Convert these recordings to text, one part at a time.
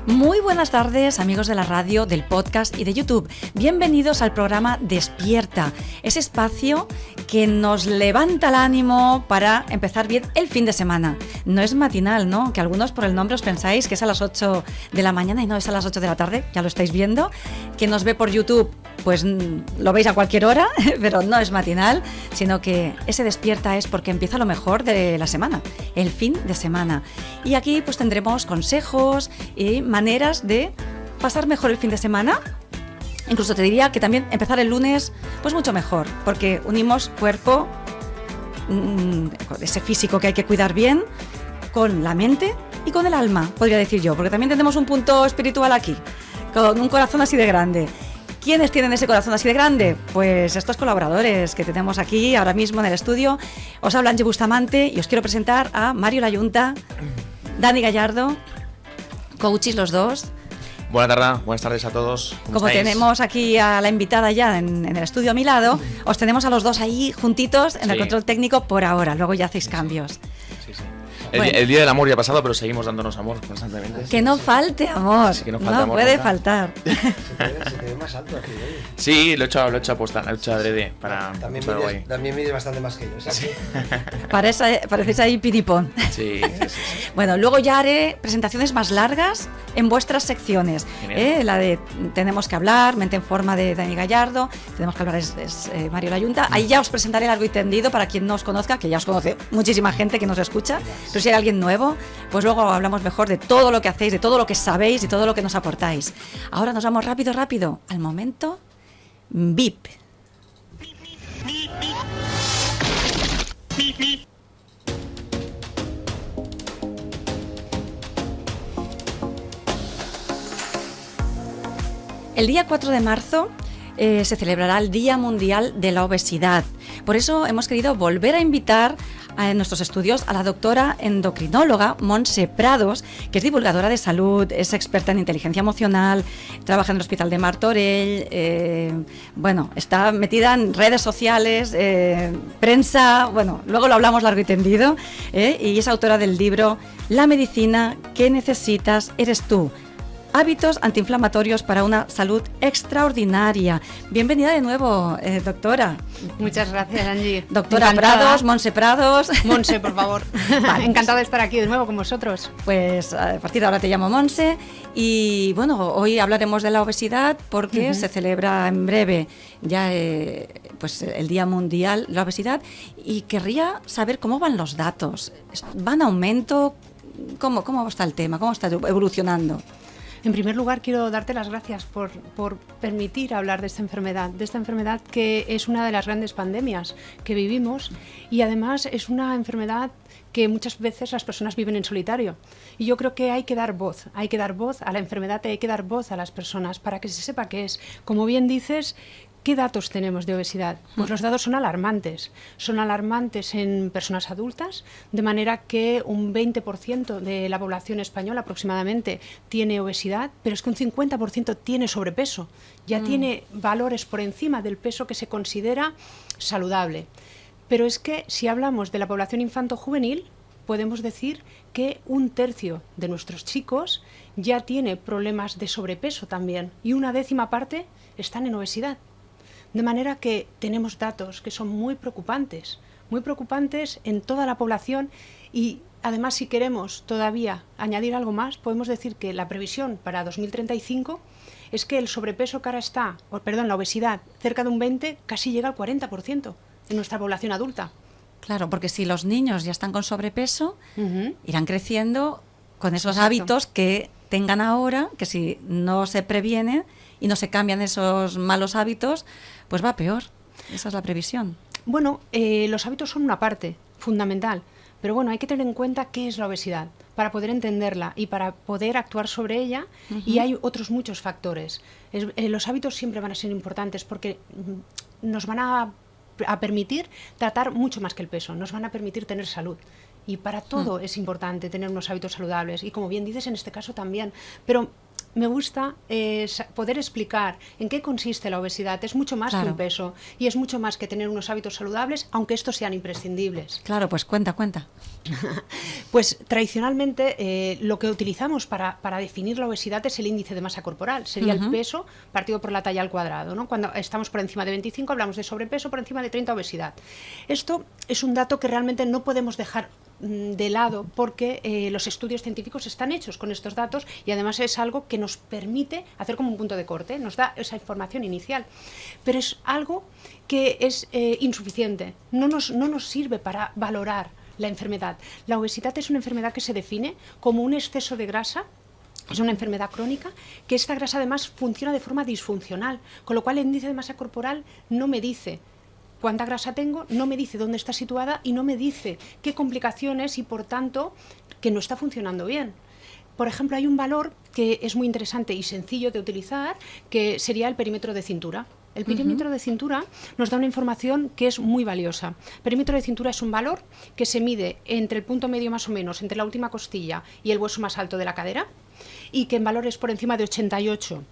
Muy buenas tardes, amigos de la radio, del podcast y de YouTube. Bienvenidos al programa Despierta, ese espacio que nos levanta el ánimo para empezar bien el fin de semana. No es matinal, ¿no? Que algunos por el nombre os pensáis que es a las 8 de la mañana y no, es a las 8 de la tarde, ya lo estáis viendo. Quien nos ve por YouTube, pues lo veis a cualquier hora, pero no es matinal, sino que ese Despierta es porque empieza lo mejor de la semana, el fin de semana. Y aquí pues tendremos consejos y maneras de pasar mejor el fin de semana. Incluso te diría que también empezar el lunes pues mucho mejor, porque unimos cuerpo, ese físico que hay que cuidar bien, con la mente y con el alma, podría decir yo, porque también tenemos un punto espiritual aquí, con un corazón así de grande. ¿Quiénes tienen ese corazón así de grande? Pues estos colaboradores que tenemos aquí ahora mismo en el estudio. Os habla Angie Bustamante y os quiero presentar a Mario Layunta, Dani Gallardo, coaches los dos. Buenas tardes a todos. Como tenemos aquí a la invitada ya en el estudio a mi lado, os tenemos a los dos ahí juntitos en el control técnico por ahora, luego ya hacéis cambios. Sí. El día del amor ya ha pasado, pero seguimos dándonos amor constantemente. Que no falte amor, Sí, que no falte amor, puede nunca. faltar. Se te ve más alto aquí, oye. Sí, lo he hecho aposta, lo he hecho adrede para algo ahí. También mides bastante más que yo, ¿sabes? Parecéis ahí piripón. Sí. Bueno, luego ya haré presentaciones más largas en vuestras secciones. La de Tenemos que hablar, Mente en Forma de Dani Gallardo, Tenemos que hablar es Mario Layunta. Ahí ya os presentaré largo y tendido para quien no os conozca, que ya os conoce muchísima gente que nos escucha, pero si hay alguien nuevo, pues luego hablamos mejor de todo lo que hacéis, de todo lo que sabéis y todo lo que nos aportáis. Ahora nos vamos rápido al momento VIP. El día 4 de marzo se celebrará el Día Mundial de la Obesidad. Por eso hemos querido volver a invitar en nuestros estudios a la doctora endocrinóloga Montse Prados, que es divulgadora de salud, es experta en inteligencia emocional, trabaja en el Hospital de Martorell, está metida en redes sociales, prensa, luego lo hablamos largo y tendido, y es autora del libro La medicina que necesitas eres tú. Hábitos antiinflamatorios para una salud extraordinaria. Bienvenida de nuevo, doctora. Muchas gracias, Angie. Doctora Encantada. Prados, Montse Prados. Montse, por favor. Vale. Encantada de estar aquí de nuevo con vosotros. Pues a partir de ahora te llamo Montse. Y hoy hablaremos de la obesidad porque se celebra en breve ya el Día Mundial de la Obesidad. Y querría saber cómo van los datos. ¿Van a aumento? ¿Cómo está el tema? ¿Cómo está evolucionando? En primer lugar, quiero darte las gracias por permitir hablar de esta enfermedad que es una de las grandes pandemias que vivimos y además es una enfermedad que muchas veces las personas viven en solitario. Y yo creo que hay que dar voz a la enfermedad, hay que dar voz a las personas para que se sepa qué es. Como bien dices, ¿qué datos tenemos de obesidad? Pues los datos son alarmantes en personas adultas, de manera que un 20% de la población española aproximadamente tiene obesidad, pero es que un 50% tiene sobrepeso, ya tiene valores por encima del peso que se considera saludable. Pero es que si hablamos de la población infanto-juvenil, podemos decir que un tercio de nuestros chicos ya tiene problemas de sobrepeso también y una décima parte están en obesidad. De manera que tenemos datos que son muy preocupantes en toda la población y además si queremos todavía añadir algo más, podemos decir que la previsión para 2035 es que el sobrepeso que ahora está, la obesidad cerca de un 20%, casi llega al 40% en nuestra población adulta. Claro, porque si los niños ya están con sobrepeso, irán creciendo con esos Exacto. hábitos que tengan ahora, que si no se previenen y no se cambian esos malos hábitos, pues va peor. Esa es la previsión. Bueno, los hábitos son una parte fundamental, pero hay que tener en cuenta qué es la obesidad para poder entenderla y para poder actuar sobre ella, y hay otros muchos factores. Los hábitos siempre van a ser importantes porque nos van a permitir tratar mucho más que el peso, nos van a permitir tener salud. Y para todo es importante tener unos hábitos saludables y como bien dices en este caso también, pero me gusta poder explicar en qué consiste la obesidad. Es mucho más que un peso y es mucho más que tener unos hábitos saludables, aunque estos sean imprescindibles. Claro, pues cuenta. Pues tradicionalmente lo que utilizamos para definir la obesidad es el índice de masa corporal. Sería el peso partido por la talla al cuadrado, ¿no? Cuando estamos por encima de 25 hablamos de sobrepeso, por encima de 30 obesidad. Esto es un dato que realmente no podemos dejar de lado porque los estudios científicos están hechos con estos datos y además es algo que nos permite hacer como un punto de corte, nos da esa información inicial, pero es algo que es insuficiente, no nos sirve para valorar la enfermedad. La obesidad es una enfermedad que se define como un exceso de grasa. Es una enfermedad crónica que esta grasa además funciona de forma disfuncional, con lo cual el índice de masa corporal no me dice cuánta grasa tengo, no me dice dónde está situada y no me dice qué complicaciones y por tanto que no está funcionando bien. Por ejemplo, hay un valor que es muy interesante y sencillo de utilizar, que sería el perímetro de cintura. El perímetro de cintura nos da una información que es muy valiosa. El perímetro de cintura es un valor que se mide entre el punto medio más o menos, entre la última costilla y el hueso más alto de la cadera, y que en valores por encima de 88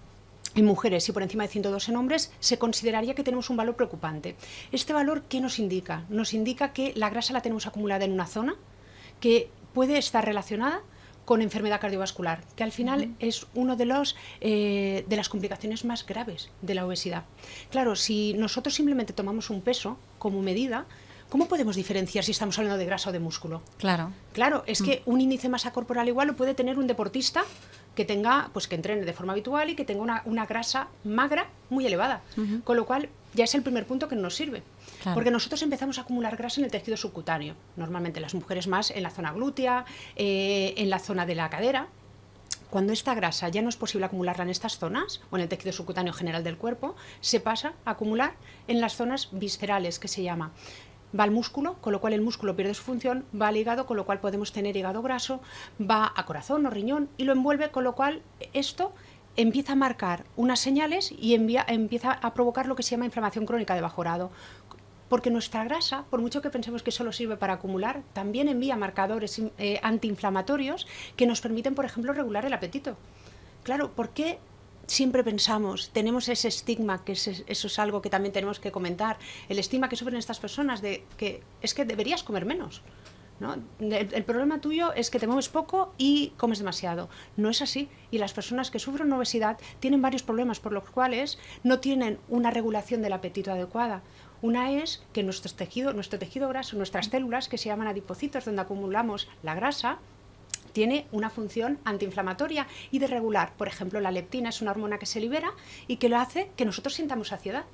en mujeres y por encima de 102 en hombres, se consideraría que tenemos un valor preocupante. ¿Este valor qué nos indica? Nos indica que la grasa la tenemos acumulada en una zona que puede estar relacionada con enfermedad cardiovascular, que al final es uno de las complicaciones más graves de la obesidad. Claro, si nosotros simplemente tomamos un peso como medida, ¿cómo podemos diferenciar si estamos hablando de grasa o de músculo? Claro, es que un índice de masa corporal igual lo puede tener un deportista que tenga, pues que entrene de forma habitual y que tenga una grasa magra muy elevada, con lo cual ya es el primer punto que no nos sirve. Claro. Porque nosotros empezamos a acumular grasa en el tejido subcutáneo, normalmente las mujeres más en la zona glútea, en la zona de la cadera. Cuando esta grasa ya no es posible acumularla en estas zonas, o en el tejido subcutáneo general del cuerpo, se pasa a acumular en las zonas viscerales, que se llama. Va al músculo, con lo cual el músculo pierde su función, va al hígado, con lo cual podemos tener hígado graso, va a corazón o riñón y lo envuelve, con lo cual esto empieza a marcar unas señales y empieza a provocar lo que se llama inflamación crónica de bajo grado. Porque nuestra grasa, por mucho que pensemos que solo sirve para acumular, también envía marcadores antiinflamatorios que nos permiten, por ejemplo, regular el apetito. Claro, ¿por qué siempre tenemos ese estigma, que eso es algo que también tenemos que comentar, el estigma que sufren estas personas de que es que deberías comer menos, ¿no? El problema tuyo es que te mueves poco y comes demasiado. No es así. Y las personas que sufren obesidad tienen varios problemas por los cuales no tienen una regulación del apetito adecuada. Una es que nuestro tejido graso, nuestras células, que se llaman adipocitos, donde acumulamos la grasa, tiene una función antiinflamatoria y de regular. Por ejemplo, la leptina es una hormona que se libera y que lo hace que nosotros sintamos saciedad.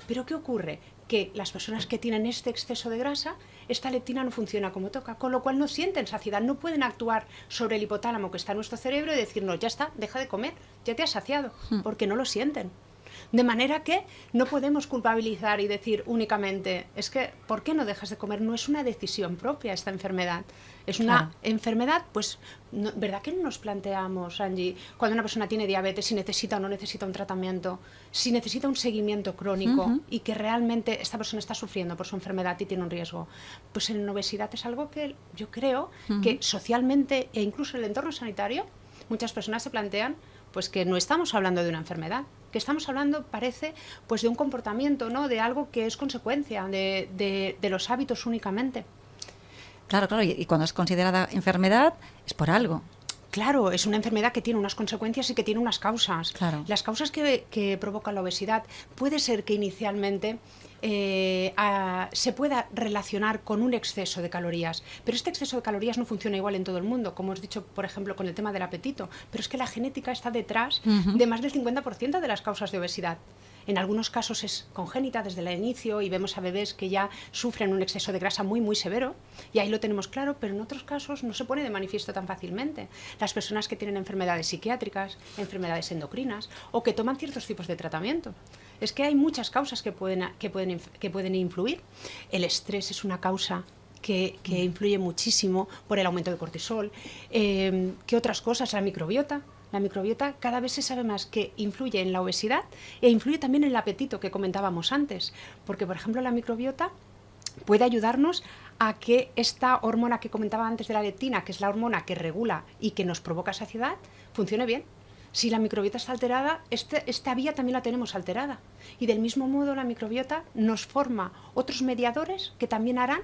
Pero ¿qué ocurre? Que las personas que tienen este exceso de grasa, esta leptina no funciona como toca, con lo cual no sienten saciedad, no pueden actuar sobre el hipotálamo que está en nuestro cerebro y decirnos, ya está, deja de comer, ya te has saciado, porque no lo sienten. De manera que no podemos culpabilizar y decir únicamente, es que, ¿por qué no dejas de comer? No es una decisión propia esta enfermedad. Es una enfermedad, pues, no, ¿verdad que no nos planteamos, Angie, cuando una persona tiene diabetes, si necesita o no necesita un tratamiento, si necesita un seguimiento crónico y que realmente esta persona está sufriendo por su enfermedad y tiene un riesgo? Pues en obesidad es algo que yo creo que socialmente e incluso en el entorno sanitario muchas personas se plantean pues que no estamos hablando de una enfermedad, que estamos hablando, parece, pues de un comportamiento, ¿no? De algo que es consecuencia de los hábitos únicamente. Claro, y cuando es considerada enfermedad es por algo. Claro, es una enfermedad que tiene unas consecuencias y que tiene unas causas. Claro. Las causas que provocan la obesidad puede ser que inicialmente se pueda relacionar con un exceso de calorías, pero este exceso de calorías no funciona igual en todo el mundo, como os he dicho, por ejemplo, con el tema del apetito, pero es que la genética está detrás de más del 50% de las causas de obesidad. En algunos casos es congénita desde el inicio y vemos a bebés que ya sufren un exceso de grasa muy, muy severo y ahí lo tenemos claro, pero en otros casos no se pone de manifiesto tan fácilmente. Las personas que tienen enfermedades psiquiátricas, enfermedades endocrinas o que toman ciertos tipos de tratamiento. Es que hay muchas causas que pueden influir. El estrés es una causa que influye muchísimo por el aumento de cortisol. ¿Qué otras cosas? La microbiota. La microbiota cada vez se sabe más que influye en la obesidad e influye también en el apetito que comentábamos antes, porque por ejemplo la microbiota puede ayudarnos a que esta hormona que comentaba antes de la leptina, que es la hormona que regula y que nos provoca saciedad, funcione bien. Si la microbiota está alterada, esta vía también la tenemos alterada. Y del mismo modo la microbiota nos forma otros mediadores que también harán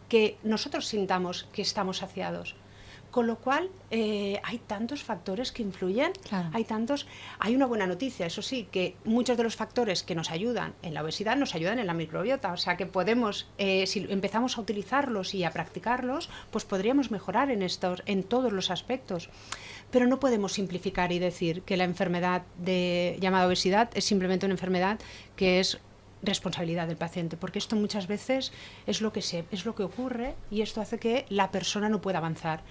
que nosotros sintamos que estamos saciados. Con lo cual, hay tantos factores que influyen, Claro. Hay una buena noticia, eso sí, que muchos de los factores que nos ayudan en la obesidad nos ayudan en la microbiota, o sea que podemos, si empezamos a utilizarlos y a practicarlos, pues podríamos mejorar en todos los aspectos. Pero no podemos simplificar y decir que la enfermedad llamada obesidad es simplemente una enfermedad que es responsabilidad del paciente, porque esto muchas veces es lo que ocurre y esto hace que la persona no pueda avanzar.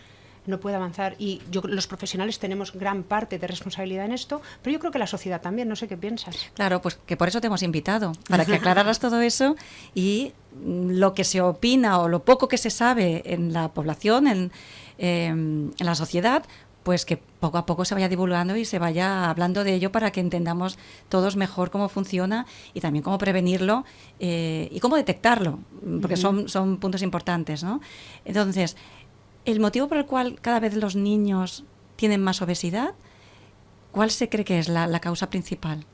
Y los profesionales tenemos gran parte de responsabilidad en esto, pero yo creo que la sociedad también, no sé qué piensas. Claro, pues que por eso te hemos invitado, para que aclararas todo eso y lo que se opina o lo poco que se sabe en la población, en la sociedad, pues que poco a poco se vaya divulgando y se vaya hablando de ello para que entendamos todos mejor cómo funciona y también cómo prevenirlo y cómo detectarlo, porque son puntos importantes, ¿no? Entonces, el motivo por el cual cada vez los niños tienen más obesidad, ¿cuál se cree que es la causa principal?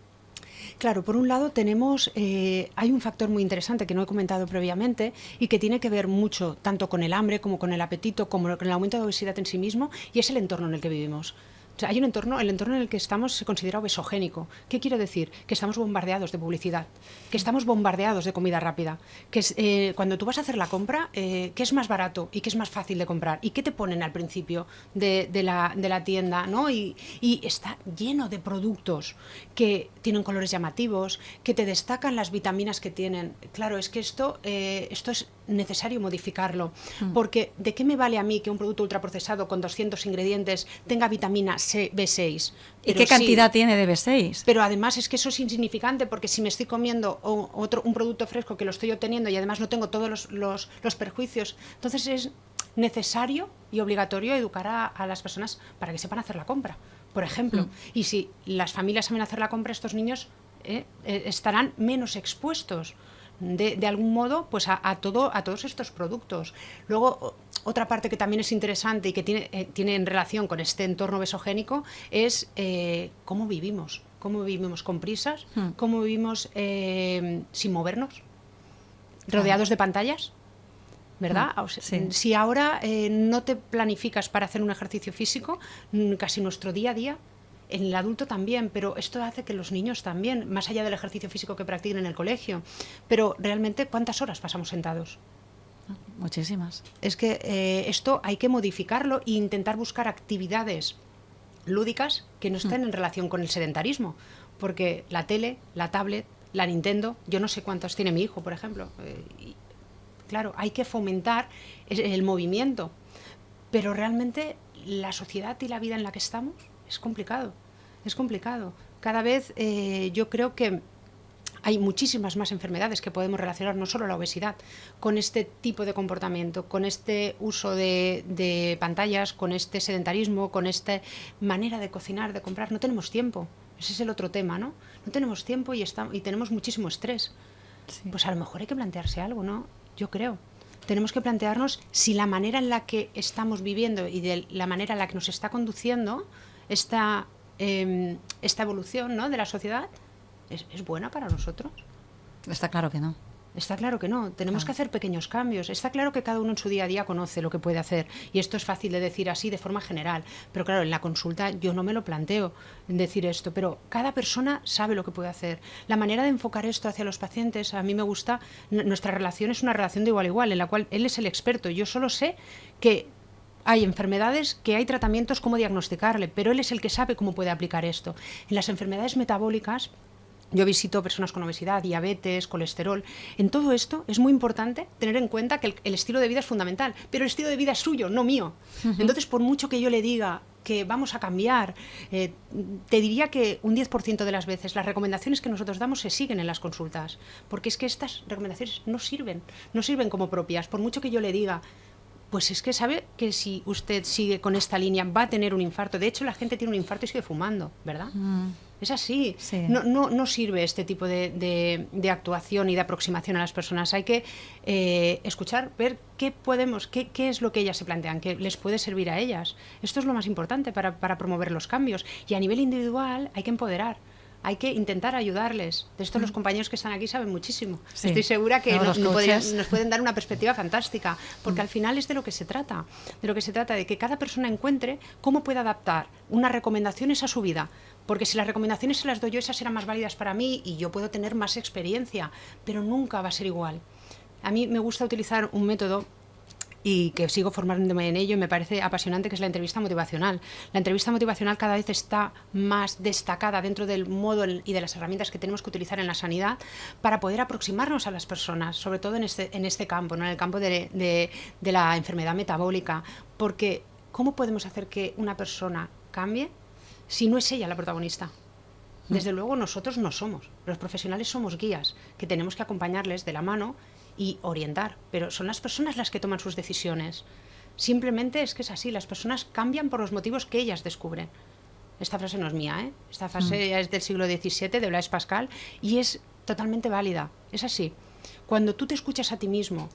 Claro, por un lado hay un factor muy interesante que no he comentado previamente y que tiene que ver mucho tanto con el hambre como con el apetito, como con el aumento de obesidad en sí mismo, y es el entorno en el que vivimos. O sea, el entorno en el que estamos se considera obesogénico. ¿Qué quiero decir? Que estamos bombardeados de publicidad, que estamos bombardeados de comida rápida, que cuando tú vas a hacer la compra, ¿qué es más barato y qué es más fácil de comprar? ¿Y qué te ponen al principio de la tienda, ¿no? Y está lleno de productos que tienen colores llamativos, que te destacan las vitaminas que tienen. Claro, es que esto es necesario modificarlo, porque ¿de qué me vale a mí que un producto ultraprocesado con 200 ingredientes tenga vitamina B6? ¿Y qué cantidad tiene de B6? Pero además es que eso es insignificante, porque si me estoy comiendo un producto fresco que lo estoy obteniendo y además no tengo todos los perjuicios, entonces es necesario y obligatorio educar a las personas para que sepan hacer la compra, por ejemplo. Y si las familias saben hacer la compra, estos niños estarán menos expuestos de algún modo pues a todos estos productos. Luego, otra parte que también es interesante y que tiene en relación con este entorno obesogénico es cómo vivimos con prisas, cómo vivimos sin movernos, rodeados de pantallas, ¿verdad? O sea, sí. Si ahora no te planificas para hacer un ejercicio físico, casi nuestro día a día, en el adulto también, pero esto hace que los niños también, más allá del ejercicio físico que practiquen en el colegio, pero realmente, ¿cuántas horas pasamos sentados? Muchísimas. Es que esto hay que modificarlo e intentar buscar actividades lúdicas que no estén en relación con el sedentarismo, porque la tele, la tablet, la Nintendo, yo no sé cuántos tiene mi hijo, por ejemplo. Claro, hay que fomentar el movimiento, pero realmente la sociedad y la vida en la que estamos es complicado. Cada vez yo creo que hay muchísimas más enfermedades que podemos relacionar, no solo la obesidad, con este tipo de comportamiento, con este uso de pantallas, con este sedentarismo, con esta manera de cocinar, de comprar. No tenemos tiempo. Ese es el otro tema, ¿no? No tenemos tiempo y tenemos muchísimo estrés. Sí. Pues a lo mejor hay que plantearse algo, ¿no? Yo creo. Tenemos que plantearnos si la manera en la que estamos viviendo y de la manera en la que nos está conduciendo esta evolución, ¿no?, de la sociedad es buena para nosotros. Está claro que no. Está claro que no. Tenemos que hacer pequeños cambios. Está claro que cada uno en su día a día conoce lo que puede hacer. Y esto es fácil de decir así de forma general. Pero claro, en la consulta yo no me lo planteo decir esto. Pero cada persona sabe lo que puede hacer. La manera de enfocar esto hacia los pacientes, a mí me gusta. Nuestra relación es una relación de igual a igual, en la cual él es el experto. Yo solo sé que hay enfermedades, que hay tratamientos, cómo diagnosticarle. Pero él es el que sabe cómo puede aplicar esto. En las enfermedades metabólicas, yo visito personas con obesidad, diabetes, colesterol. En todo esto es muy importante tener en cuenta que el estilo de vida es fundamental, pero el estilo de vida es suyo, no mío. Entonces, por mucho que yo le diga que vamos a cambiar, te diría que un 10% de las veces las recomendaciones que nosotros damos se siguen en las consultas, porque es que estas recomendaciones no sirven como propias. Por mucho que yo le diga, pues es que sabe que si usted sigue con esta línea va a tener un infarto. De hecho, la gente tiene un infarto y sigue fumando, ¿verdad? Es así. Sí. No sirve este tipo de actuación y de aproximación a las personas. Hay que escuchar, ver qué es lo que ellas se plantean, qué les puede servir a ellas. Esto es lo más importante para promover los cambios. Y a nivel individual hay que empoderar. Hay que intentar ayudarles. De esto los compañeros que están aquí saben muchísimo. Sí. Estoy segura que Los coaches. nos pueden dar una perspectiva fantástica, porque al final es de lo que se trata. De lo que se trata, de que cada persona encuentre cómo puede adaptar unas recomendaciones a su vida. Porque si las recomendaciones se las doy yo, esas serán más válidas para mí y yo puedo tener más experiencia, pero nunca va a ser igual. A mí me gusta utilizar un método y que sigo formándome en ello, y me parece apasionante, que es la entrevista motivacional. La entrevista motivacional cada vez está más destacada dentro del modo y de las herramientas que tenemos que utilizar en la sanidad para poder aproximarnos a las personas, sobre todo en este campo, ¿no? En el campo de la enfermedad metabólica, porque ¿cómo podemos hacer que una persona cambie si no es ella la protagonista? Desde luego nosotros no somos. Los profesionales somos guías, que tenemos que acompañarles de la mano y orientar, pero son las personas las que toman sus decisiones. Simplemente es que es así, las personas cambian por los motivos que ellas descubren. Esta frase no es mía, ¿eh? Esta frase ya es del siglo XVII, de Blaise Pascal, y es totalmente válida, es así. Cuando tú te escuchas a ti mismo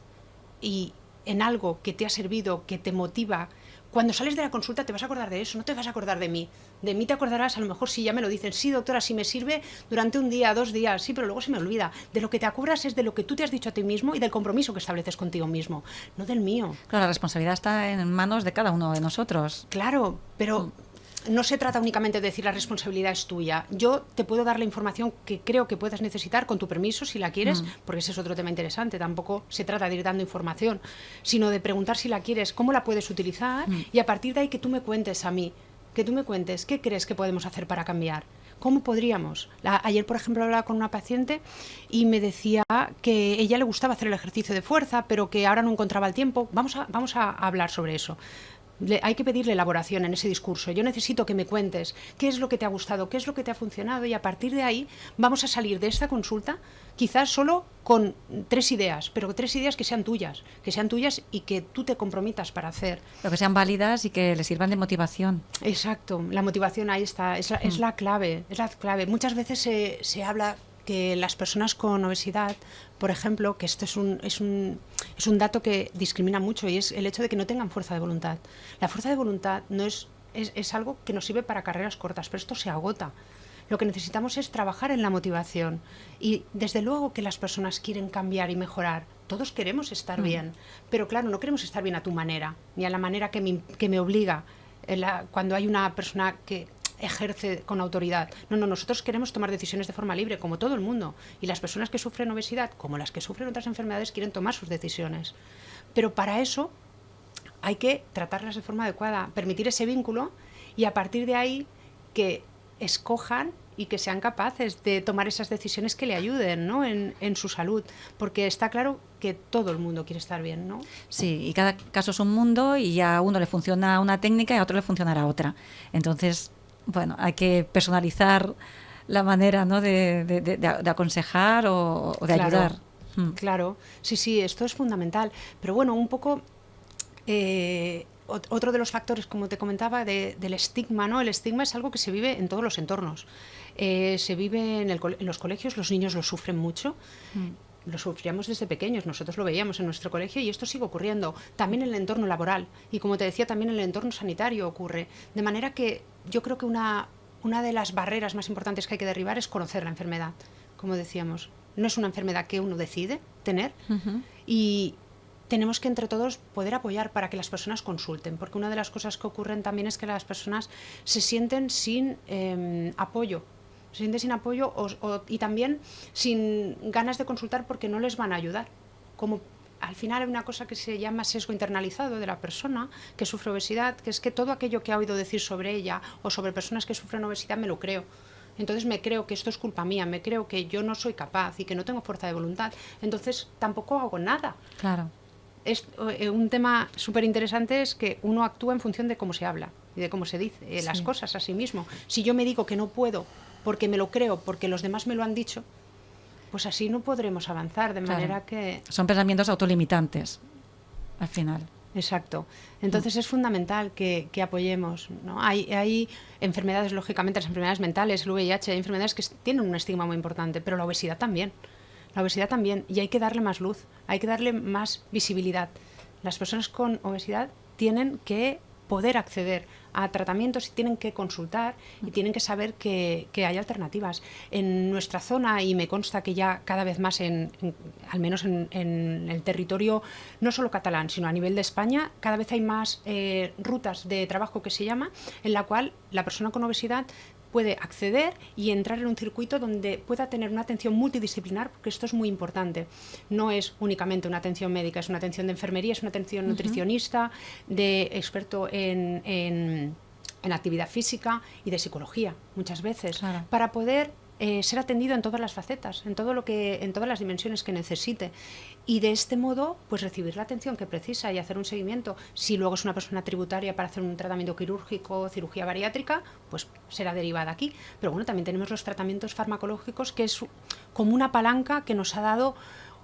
y en algo que te ha servido, que te motiva, cuando sales de la consulta te vas a acordar de eso, no te vas a acordar de mí. De mí te acordarás, a lo mejor si ya me lo dicen, sí doctora, si me sirve durante un día, 2 días, sí, pero luego se me olvida. De lo que te acuerdas es de lo que tú te has dicho a ti mismo y del compromiso que estableces contigo mismo, no del mío. Claro, la responsabilidad está en manos de cada uno de nosotros. Claro, pero no se trata únicamente de decir la responsabilidad es tuya. Yo te puedo dar la información que creo que puedas necesitar con tu permiso, si la quieres, porque ese es otro tema interesante. Tampoco se trata de ir dando información, sino de preguntar si la quieres, cómo la puedes utilizar, y a partir de ahí que tú me cuentes a mí, que tú me cuentes qué crees que podemos hacer para cambiar. ¿Cómo podríamos? Ayer, por ejemplo, hablaba con una paciente y me decía que ella le gustaba hacer el ejercicio de fuerza, pero que ahora no encontraba el tiempo. Vamos a hablar sobre eso. Hay que pedirle elaboración en ese discurso. Yo necesito que me cuentes qué es lo que te ha gustado, qué es lo que te ha funcionado, y a partir de ahí vamos a salir de esta consulta quizás solo con 3 ideas, pero 3 ideas que sean tuyas y que tú te comprometas para hacer. Pero que sean válidas y que les sirvan de motivación. Exacto, la motivación ahí está, es la clave, es la clave. Muchas veces se habla que las personas con obesidad, por ejemplo, que esto es un dato que discrimina mucho, y es el hecho de que no tengan fuerza de voluntad. La fuerza de voluntad no es algo que nos sirve para carreras cortas, pero esto se agota. Lo que necesitamos es trabajar en la motivación, y desde luego que las personas quieren cambiar y mejorar. Todos queremos estar bien, pero claro, no queremos estar bien a tu manera, ni a la manera que me obliga cuando hay una persona que ejerce con autoridad. No, nosotros queremos tomar decisiones de forma libre, como todo el mundo. Y las personas que sufren obesidad, como las que sufren otras enfermedades, quieren tomar sus decisiones. Pero para eso hay que tratarlas de forma adecuada, permitir ese vínculo, y a partir de ahí que escojan y que sean capaces de tomar esas decisiones que le ayuden, ¿no? en su salud. Porque está claro que todo el mundo quiere estar bien, ¿no? Sí, y cada caso es un mundo, y a uno le funciona una técnica y a otro le funcionará otra. Entonces, bueno, hay que personalizar la manera, ¿no? de aconsejar o de ayudar. Claro, sí, esto es fundamental. Pero bueno, un poco otro de los factores, como te comentaba, del estigma, ¿no? El estigma es algo que se vive en todos los entornos. Se vive en los colegios, los niños lo sufren mucho. Lo sufríamos desde pequeños, nosotros lo veíamos en nuestro colegio, y esto sigue ocurriendo. También en el entorno laboral, y como te decía, también en el entorno sanitario ocurre. De manera que yo creo que una de las barreras más importantes que hay que derribar es conocer la enfermedad. Como decíamos, no es una enfermedad que uno decide tener, y tenemos que entre todos poder apoyar para que las personas consulten, porque una de las cosas que ocurren también es que las personas se sienten sin apoyo. Se sienten sin apoyo y también sin ganas de consultar porque no les van a ayudar. Como al final hay una cosa que se llama sesgo internalizado de la persona que sufre obesidad, que es que todo aquello que ha oído decir sobre ella o sobre personas que sufren obesidad me lo creo. Entonces me creo que esto es culpa mía, me creo que yo no soy capaz y que no tengo fuerza de voluntad. Entonces tampoco hago nada. Claro. Un tema súper interesante es que uno actúa en función de cómo se habla y de cómo se dice las cosas a sí mismo. Si yo me digo que no puedo porque me lo creo, porque los demás me lo han dicho, pues así no podremos avanzar, de manera que... Son pensamientos autolimitantes, al final. Exacto. Entonces es fundamental que apoyemos, ¿no? Hay enfermedades, lógicamente, las enfermedades mentales, el VIH, hay enfermedades que tienen un estigma muy importante, pero la obesidad también. La obesidad también. Y hay que darle más luz, hay que darle más visibilidad. Las personas con obesidad tienen que poder acceder a tratamientos y tienen que consultar y tienen que saber que hay alternativas. En nuestra zona, y me consta que ya cada vez más, al menos en el territorio no solo catalán, sino a nivel de España, cada vez hay más rutas de trabajo, que se llama, en la cual la persona con obesidad puede acceder y entrar en un circuito donde pueda tener una atención multidisciplinar, porque esto es muy importante. No es únicamente una atención médica, es una atención de enfermería, es una atención nutricionista, de experto en actividad física y de psicología, muchas veces, claro, para poder ser atendido en todas las facetas, en todas las dimensiones que necesite, y de este modo pues recibir la atención que precisa y hacer un seguimiento. Si luego es una persona tributaria para hacer un tratamiento quirúrgico, cirugía bariátrica, pues será derivada aquí. Pero bueno, también tenemos los tratamientos farmacológicos, que es como una palanca que nos ha dado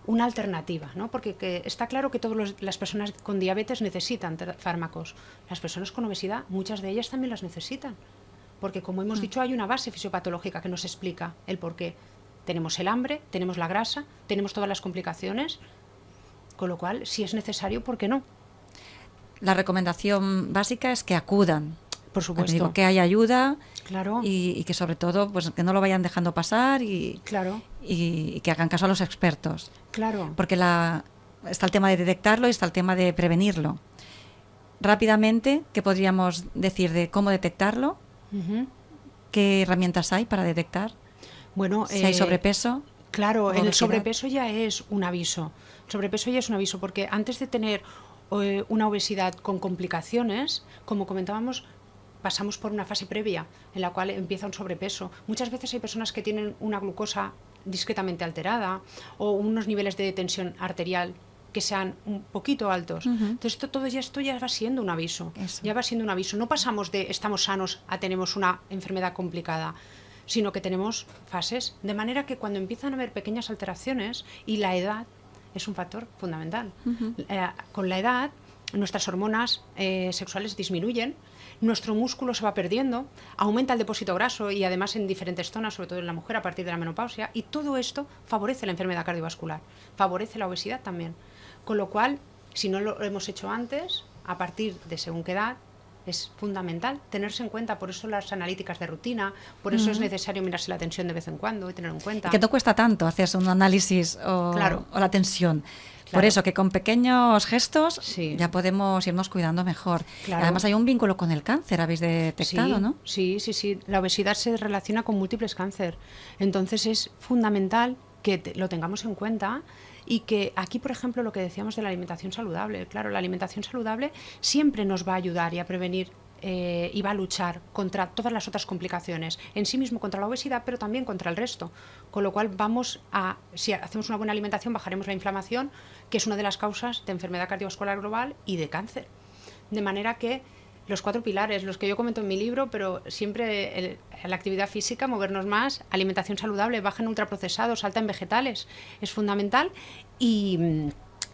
una alternativa, ¿no? Porque está claro que todas las personas con diabetes necesitan fármacos. Las personas con obesidad, muchas de ellas también las necesitan. Porque, como hemos dicho, hay una base fisiopatológica que nos explica el porqué. Tenemos el hambre, tenemos la grasa, tenemos todas las complicaciones, con lo cual, si es necesario, ¿por qué no? La recomendación básica es que acudan. Por supuesto. Digo, que haya ayuda, claro, y que sobre todo pues que no lo vayan dejando pasar y que hagan caso a los expertos. Claro. Porque está el tema de detectarlo y está el tema de prevenirlo. Rápidamente, ¿qué podríamos decir de cómo detectarlo? ¿Qué herramientas hay para detectar? Bueno, si hay sobrepeso. Claro, el obesidad. sobrepeso ya es un aviso. El sobrepeso ya es un aviso, porque antes de tener una obesidad con complicaciones, como comentábamos, pasamos por una fase previa en la cual empieza un sobrepeso. Muchas veces hay personas que tienen una glucosa discretamente alterada o unos niveles de tensión arterial que sean un poquito altos. Entonces esto ya va siendo un aviso. Eso. Ya va siendo un aviso. No pasamos de estamos sanos a tenemos una enfermedad complicada, sino que tenemos fases, de manera que cuando empiezan a haber pequeñas alteraciones, y la edad es un factor fundamental. Con la edad nuestras hormonas sexuales disminuyen, nuestro músculo se va perdiendo, aumenta el depósito graso, y además en diferentes zonas, sobre todo en la mujer a partir de la menopausia, y todo esto favorece la enfermedad cardiovascular, favorece la obesidad también. Con lo cual, si no lo hemos hecho antes, a partir de según qué edad, es fundamental tenerse en cuenta. Por eso las analíticas de rutina, por eso es necesario mirarse la tensión de vez en cuando y tenerlo en cuenta. Y que no cuesta tanto hacerse un análisis o la tensión. Claro. Por eso, que con pequeños gestos Sí. ya podemos irnos cuidando mejor. Claro. Además hay un vínculo con el cáncer, habéis detectado, Sí, ¿no? Sí. La obesidad se relaciona con múltiples cáncer. Entonces es fundamental que lo tengamos en cuenta, y que aquí, por ejemplo, lo que decíamos de la alimentación saludable. Claro, la alimentación saludable siempre nos va a ayudar y a prevenir y va a luchar contra todas las otras complicaciones, en sí mismo contra la obesidad, pero también contra el resto. Con lo cual si hacemos una buena alimentación, bajaremos la inflamación, que es una de las causas de enfermedad cardiovascular global y de cáncer. De manera que los 4 pilares, los que yo comento en mi libro, pero siempre la actividad física, movernos más, alimentación saludable, baja en ultraprocesados, alta en vegetales, es fundamental, y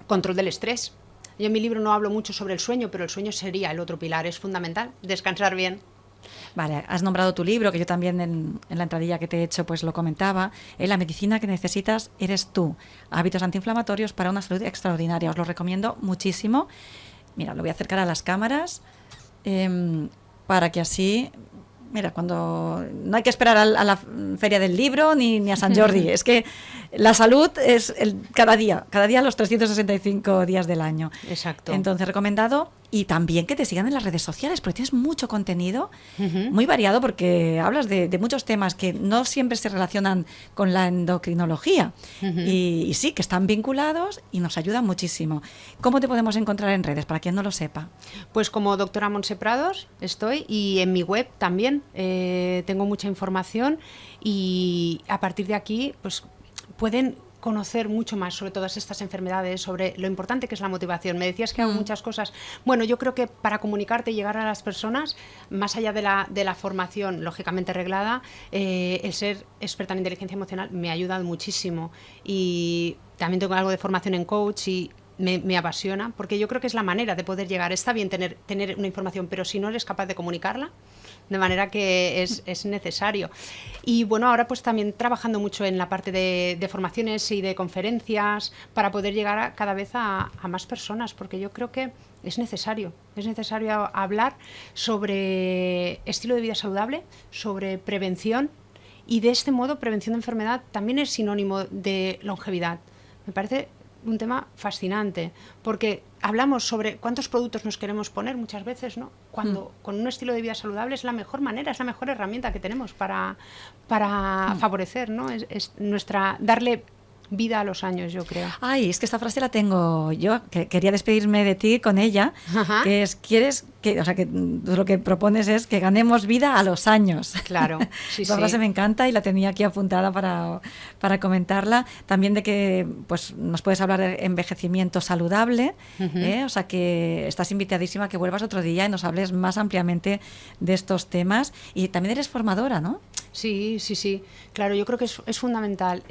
control del estrés. Yo en mi libro no hablo mucho sobre el sueño, pero el sueño sería el otro pilar, es fundamental, descansar bien. Vale, has nombrado tu libro, que yo también en la entradilla que te he hecho pues lo comentaba. La medicina que necesitas eres tú. Hábitos antiinflamatorios para una salud extraordinaria. Os lo recomiendo muchísimo. Mira, lo voy a acercar a las cámaras para que así... Mira, cuando no hay que esperar a la feria del libro ni a San Jordi. Es que la salud es cada día los 365 días del año. Exacto. Entonces, recomendado. Y también que te sigan en las redes sociales, porque tienes mucho contenido muy variado, porque hablas de muchos temas que no siempre se relacionan con la endocrinología. Y sí, que están vinculados y nos ayudan muchísimo. ¿Cómo te podemos encontrar en redes, para quien no lo sepa? Pues como doctora Montse Prados estoy, y en mi web también tengo mucha información, y a partir de aquí pues pueden conocer mucho más sobre todas estas enfermedades, sobre lo importante que es la motivación. Me decías que hago muchas cosas. Bueno, yo creo que para comunicarte y llegar a las personas, más allá de la formación lógicamente reglada, el ser experta en inteligencia emocional me ha ayudado muchísimo, y también tengo algo de formación en coach, y me apasiona, porque yo creo que es la manera de poder llegar. Está bien tener una información, pero si no eres capaz de comunicarla, de manera que es necesario. Y bueno, ahora pues también trabajando mucho en la parte de formaciones y de conferencias para poder llegar cada vez a más personas, porque yo creo que es necesario hablar sobre estilo de vida saludable, sobre prevención, y de este modo prevención de enfermedad también es sinónimo de longevidad. Me parece un tema fascinante, porque hablamos sobre cuántos productos nos queremos poner muchas veces, ¿no? Cuando con un estilo de vida saludable es la mejor manera, es la mejor herramienta que tenemos para favorecer, ¿no? Es darle vida a los años, yo creo. Ay, es que esta frase la tengo yo, que quería despedirme de ti con ella, Ajá. que es, que tú lo que propones es que ganemos vida a los años. Claro, sí, Esta sí. frase me encanta y la tenía aquí apuntada para comentarla. También de que pues nos puedes hablar de envejecimiento saludable, o sea que estás invitadísima a que vuelvas otro día y nos hables más ampliamente de estos temas. Y también eres formadora, ¿no? Sí. Claro, yo creo que es fundamental.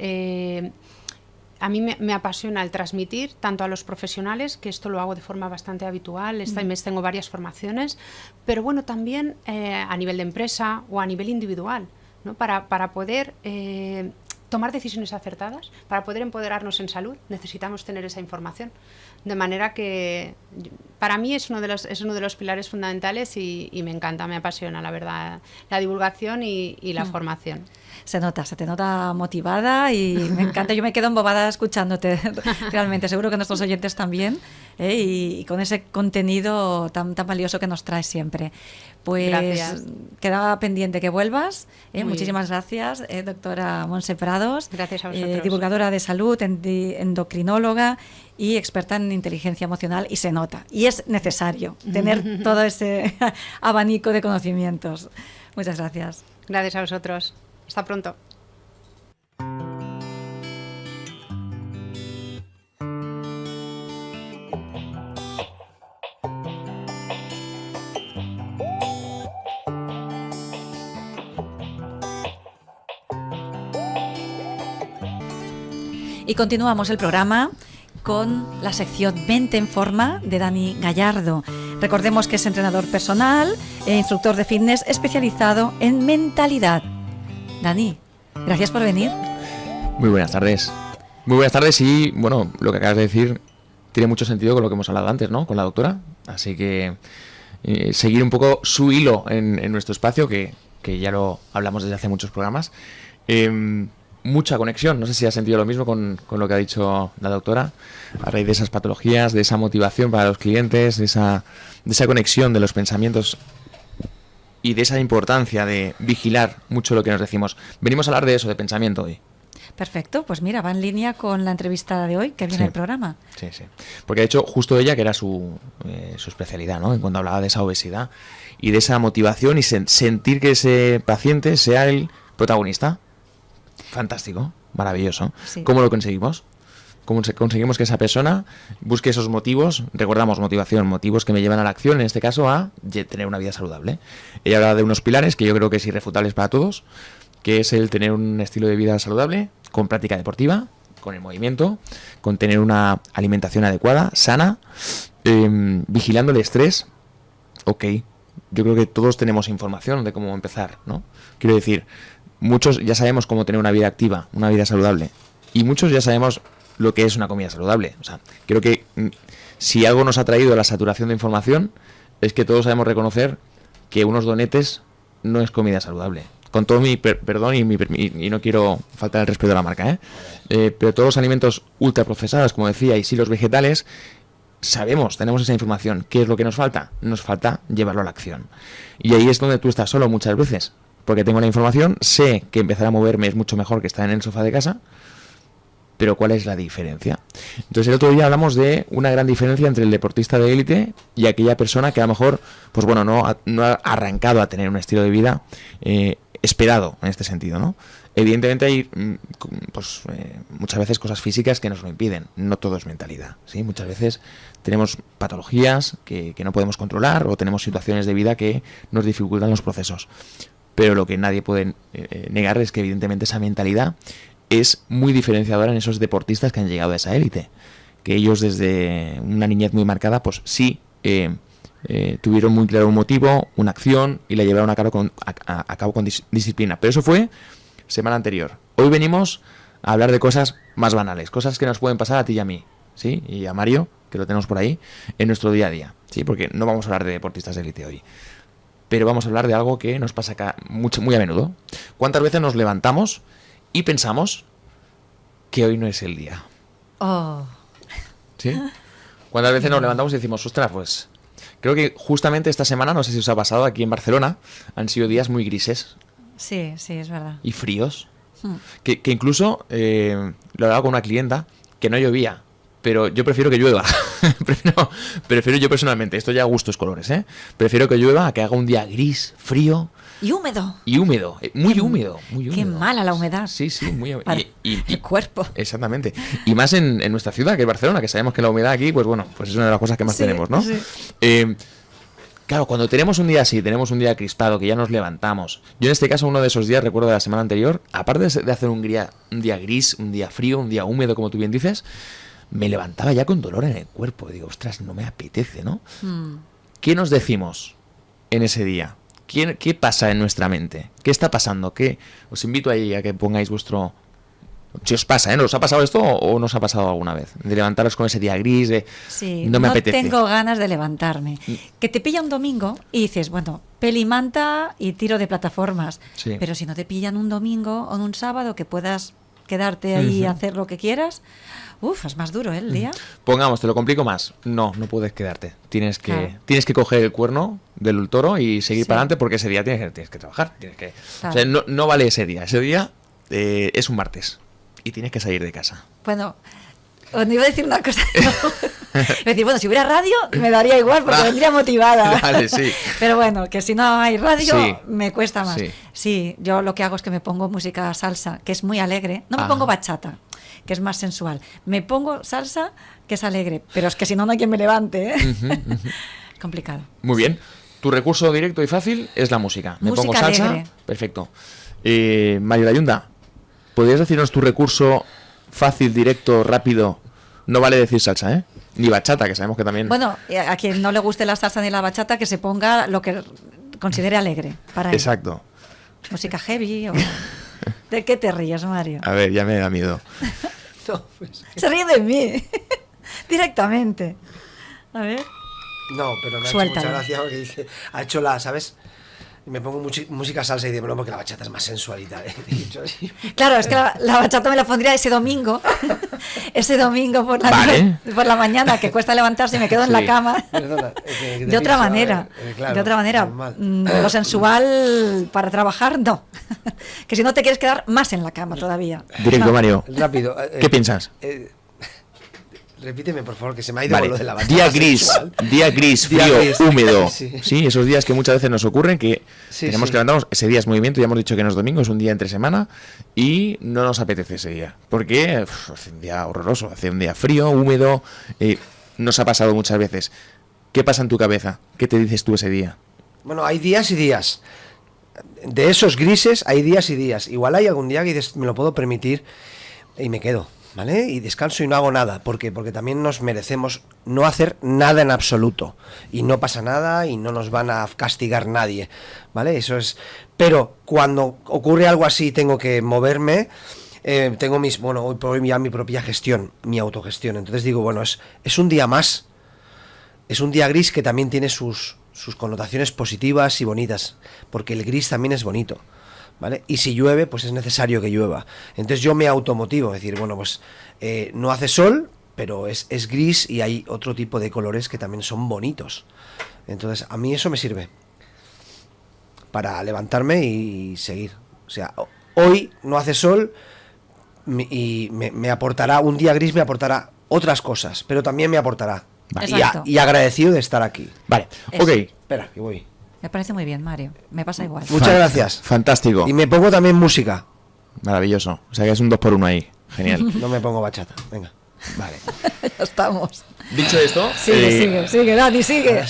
A mí me apasiona el transmitir tanto a los profesionales, que esto lo hago de forma bastante habitual, este mes tengo varias formaciones, pero bueno, también a nivel de empresa o a nivel individual, ¿no? Para poder tomar decisiones acertadas, para poder empoderarnos en salud, necesitamos tener esa información. De manera que para mí es uno de los pilares fundamentales y me encanta, me apasiona, la verdad, la divulgación y la formación. Se te nota motivada y me encanta. Yo me quedo embobada escuchándote, realmente. Seguro que nuestros oyentes también, y con ese contenido tan valioso que nos traes siempre. Pues gracias. Quedaba pendiente que vuelvas. Muchísimas bien. Gracias, doctora Montse Prados. Gracias a vosotros. Divulgadora de salud, endocrinóloga y experta en inteligencia emocional, y se nota. Y es necesario tener todo ese abanico de conocimientos. Muchas gracias. Gracias a vosotros. Hasta pronto. Y continuamos el programa con la sección Mente en Forma de Dani Gallardo. Recordemos que es entrenador personal e instructor de fitness especializado en mentalidad. Dani, gracias por venir. Muy buenas tardes. Muy buenas tardes y, bueno, lo que acabas de decir tiene mucho sentido con lo que hemos hablado antes, ¿no? Con la doctora. Así que seguir un poco su hilo en nuestro espacio, que ya lo hablamos desde hace muchos programas. Mucha conexión, no sé si has sentido lo mismo con lo que ha dicho la doctora, a raíz de esas patologías, de esa motivación para los clientes, de esa conexión de los pensamientos y de esa importancia de vigilar mucho lo que nos decimos. Venimos a hablar de eso, de pensamiento hoy. Perfecto, pues mira, va en línea con la entrevista de hoy que viene el programa. Sí. Porque de hecho, justo ella, que era su especialidad, ¿no? En cuando hablaba de esa obesidad y de esa motivación y sentir que ese paciente sea el protagonista. Fantástico, maravilloso. Sí. ¿Cómo lo conseguimos? ¿Cómo conseguimos que esa persona busque esos motivos? Recordamos motivación, motivos que me llevan a la acción, en este caso a tener una vida saludable. Ella habla de unos pilares que yo creo que es irrefutables para todos, que es el tener un estilo de vida saludable, con práctica deportiva, con el movimiento, con tener una alimentación adecuada, sana, vigilando el estrés. Ok, yo creo que todos tenemos información de cómo empezar, ¿no? Quiero decir, muchos ya sabemos cómo tener una vida activa, una vida saludable, y muchos ya sabemos lo que es una comida saludable. O sea, creo que si algo nos ha traído la saturación de información es que todos sabemos reconocer que unos donetes no es comida saludable. Con todo mi perdón y no quiero faltar el respeto a la marca, pero todos los alimentos ultraprocesados, como decía, y sí los vegetales, sabemos, tenemos esa información. ¿Qué es lo que nos falta? Nos falta llevarlo a la acción. Y ahí es donde tú estás solo muchas veces, porque tengo la información, sé que empezar a moverme es mucho mejor que estar en el sofá de casa, pero ¿cuál es la diferencia? Entonces el otro día hablamos de una gran diferencia entre el deportista de élite y aquella persona que a lo mejor, pues bueno, no ha arrancado a tener un estilo de vida esperado en este sentido, ¿no? Evidentemente hay muchas veces cosas físicas que nos lo impiden, no todo es mentalidad, ¿sí? Muchas veces tenemos patologías que no podemos controlar o tenemos situaciones de vida que nos dificultan los procesos, pero lo que nadie puede negar es que evidentemente esa mentalidad es muy diferenciadora en esos deportistas que han llegado a esa élite. que ellos desde una niñez muy marcada, pues sí, tuvieron muy claro un motivo, una acción y la llevaron a cabo con disciplina. Pero eso fue semana anterior. Hoy venimos a hablar de cosas más banales, cosas que nos pueden pasar a ti y a mí, ¿sí? Y a Mario, que lo tenemos por ahí, en nuestro día a día, ¿sí? Porque no vamos a hablar de deportistas de élite hoy. Pero vamos a hablar de algo que nos pasa acá muy a menudo. ¿Cuántas veces nos levantamos y pensamos que hoy no es el día? Oh. ¿Sí? ¿Cuántas veces nos levantamos y decimos, ostras, pues... Creo que justamente esta semana, no sé si os ha pasado, aquí en Barcelona, han sido días muy grises. Sí, es verdad. Y fríos. Que incluso, lo hablaba con una clienta, que no llovía. Pero yo prefiero que llueva. prefiero yo personalmente, esto ya a gustos colores, ¿eh? Prefiero que llueva a que haga un día gris, frío. Y húmedo. Y húmedo, muy húmedo. Qué mala la humedad. Sí, muy húmedo. Y el cuerpo. Exactamente. Y más en nuestra ciudad, que es Barcelona, que sabemos que la humedad aquí, pues bueno, pues es una de las cosas que más tenemos, ¿no? Sí. Claro, cuando tenemos un día así, tenemos un día crispado, que ya nos levantamos. Yo en este caso, uno de esos días, recuerdo de la semana anterior, aparte de hacer un día gris, un día frío, un día húmedo, como tú bien dices, me levantaba ya con dolor en el cuerpo. Digo, ostras, no me apetece, ¿no? ¿Qué nos decimos en ese día? ¿Qué pasa en nuestra mente? ¿Qué está pasando? Os invito ahí a que pongáis vuestro... Si os pasa, ¿eh? ¿Nos ha pasado esto o nos ha pasado alguna vez? De levantaros con ese día gris, de sí, no me apetece. No tengo ganas de levantarme. Que te pilla un domingo y dices, bueno, pelimanta y tiro de plataformas. Sí. Pero si no te pillan un domingo o un sábado que puedas quedarte ahí y hacer lo que quieras, es más duro, ¿eh? El día. Pongamos, te lo complico más. No puedes quedarte. Tienes que coger el cuerno del toro y seguir para adelante porque ese día tienes que trabajar. Claro. O sea, no vale ese día. Ese día es un martes. Y tienes que salir de casa. Bueno, os iba a decir una cosa. Es decir, bueno, si hubiera radio me daría igual porque vendría motivada. Vale, sí. Pero bueno, que si no hay radio me cuesta más. Sí, yo lo que hago es que me pongo música salsa, que es muy alegre. No me pongo bachata, que es más sensual. Me pongo salsa, que es alegre. Pero es que si no, no hay quien me levante, ¿eh? Complicado. Muy bien. Tu recurso directo y fácil es la música. Me pongo salsa. Alegre. Perfecto. Mario Layunda, ¿podrías decirnos tu recurso fácil, directo, rápido? No vale decir salsa, ¿eh? Ni bachata, que sabemos que también... Bueno, a quien no le guste la salsa ni la bachata, que se ponga lo que considere alegre para él. Exacto. Música heavy o... ¿De qué te ríes, Mario? A ver, ya me da miedo. No, pues... Se ríe de mí. Directamente. A ver. No, pero me ha hecho mucha gracia porque dice... Ha hecho la, ¿sabes? Y me pongo música salsa y digo, no, porque la bachata es más sensualidad. Claro, es que la bachata me la pondría ese domingo por la mañana, que cuesta levantarse y me quedo en la cama. Perdona, de otra manera. De otra manera. Lo sensual para trabajar, no. Que si no te quieres quedar más en la cama todavía. Directo, Mario. Rápido. ¿Qué piensas? Repíteme, por favor, que se me ha ido lo de la bachata. Día gris, frío, húmedo. Sí, esos días que muchas veces nos ocurren que tenemos que levantarnos. Ese día es movimiento, ya hemos dicho que no es domingo, es un día entre semana y no nos apetece ese día. Porque hace un día horroroso, hace un día frío, húmedo. Nos ha pasado muchas veces. ¿Qué pasa en tu cabeza? ¿Qué te dices tú ese día? Bueno, hay días y días. De esos grises hay días y días. Igual hay algún día que dices, me lo puedo permitir y me quedo. ¿Vale? Y descanso y no hago nada. ¿Por qué? Porque también nos merecemos no hacer nada en absoluto. Y no pasa nada y no nos van a castigar nadie. ¿Vale? Eso es... Pero cuando ocurre algo así, tengo que moverme, tengo hoy por hoy ya mi propia gestión, mi autogestión. Entonces digo, bueno, es un día más. Es un día gris que también tiene sus connotaciones positivas y bonitas. Porque el gris también es bonito. ¿Vale? Y si llueve, pues es necesario que llueva. Entonces yo me automotivo, es decir, bueno, pues no hace sol, pero es gris y hay otro tipo de colores que también son bonitos. Entonces a mí eso me sirve para levantarme y seguir. O sea, hoy no hace sol y me aportará, un día gris me aportará otras cosas, pero también me aportará. Y agradecido de estar aquí. Vale, ok. Espera, que voy. Me parece muy bien, Mario. Me pasa igual. Muchas gracias. Fantástico. Y me pongo también música. Maravilloso. O sea que es un 2x1 ahí. Genial. No me pongo bachata. Venga. Vale. Ya estamos. Dicho esto... Sigue, Dani, sigue.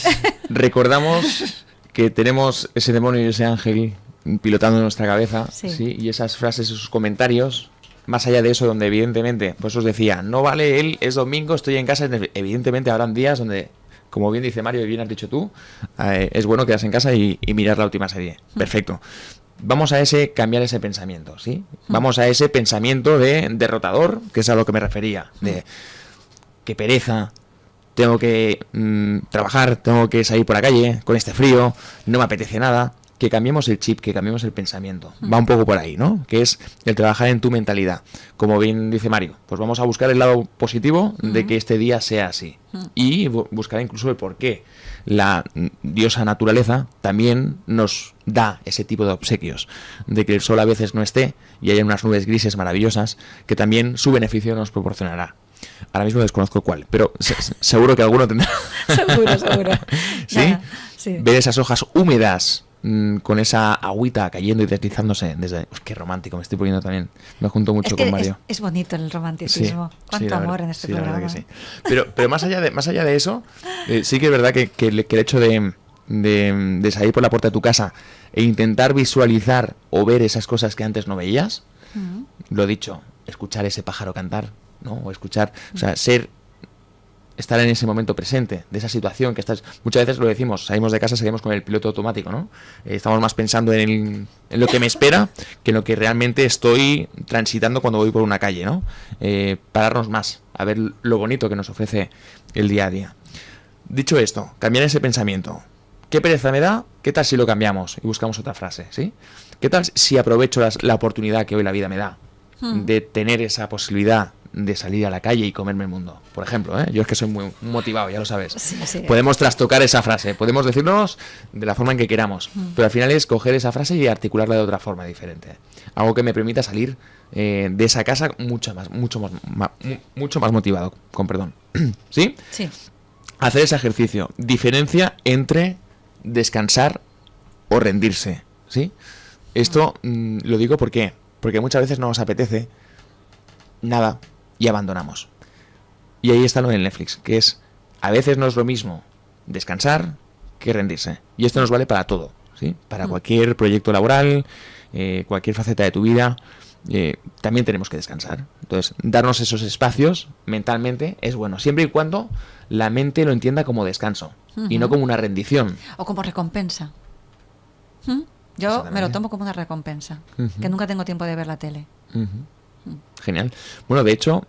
Recordamos que tenemos ese demonio y ese ángel pilotando nuestra cabeza. Sí. Y esas frases, esos comentarios más allá de eso, donde evidentemente, pues os decía, no vale es domingo, estoy en casa, evidentemente habrán días donde, como bien dice Mario y bien has dicho tú, es bueno quedarse en casa y mirar la última serie. Perfecto. Vamos a cambiar ese pensamiento, ¿sí? Vamos a ese pensamiento de derrotador, que es a lo que me refería, de qué pereza, tengo que trabajar, tengo que salir por la calle con este frío, no me apetece nada. Que cambiemos el chip, que cambiemos el pensamiento. Va un poco por ahí, ¿no? Que es el trabajar en tu mentalidad. Como bien dice Mario, pues vamos a buscar el lado positivo de que este día sea así. Y buscar incluso el por qué la diosa naturaleza también nos da ese tipo de obsequios. De que el sol a veces no esté y haya unas nubes grises maravillosas que también su beneficio nos proporcionará. Ahora mismo desconozco cuál, pero seguro que alguno tendrá. Seguro. ¿Sí? Nada, sí. Ver esas hojas húmedas con esa agüita cayendo y deslizándose desde... qué romántico me estoy poniendo también. Me junto mucho con Mario. Es bonito el romanticismo. Sí, Cuánto amor en este programa. La verdad que sí. Pero más allá de eso, sí que es verdad que el hecho de salir por la puerta de tu casa e intentar visualizar o ver esas cosas que antes no veías, lo dicho, escuchar ese pájaro cantar, ¿no? O escuchar, o sea, estar en ese momento presente, de esa situación que estás... Muchas veces lo decimos, salimos de casa, salimos con el piloto automático, ¿no? Estamos más pensando en lo que me espera que en lo que realmente estoy transitando cuando voy por una calle, ¿no? Pararnos más, a ver lo bonito que nos ofrece el día a día. Dicho esto, cambiar ese pensamiento. ¿Qué pereza me da? ¿Qué tal si lo cambiamos y buscamos otra frase, ¿sí? ¿Qué tal si aprovecho la oportunidad que hoy la vida me da de tener esa posibilidad de salir a la calle y comerme el mundo? Por ejemplo, yo es que soy muy motivado, ya lo sabes. Sí. Podemos trastocar esa frase, podemos decirnos de la forma en que queramos, pero al final es coger esa frase y articularla de otra forma diferente. Algo que me permita salir de esa casa mucho más motivado, con perdón. ¿Sí? Sí. Hacer ese ejercicio. Diferencia entre descansar o rendirse, ¿sí? Esto lo digo porque muchas veces no nos apetece nada y abandonamos. Y ahí está lo del Netflix, que es, a veces no es lo mismo descansar que rendirse. Y esto nos vale para todo, ¿sí? Para cualquier proyecto laboral, cualquier faceta de tu vida, también tenemos que descansar. Entonces, darnos esos espacios mentalmente es bueno, siempre y cuando la mente lo entienda como descanso y no como una rendición. O como recompensa. Yo me lo tomo como una recompensa, que nunca tengo tiempo de ver la tele. Genial. Bueno, de hecho,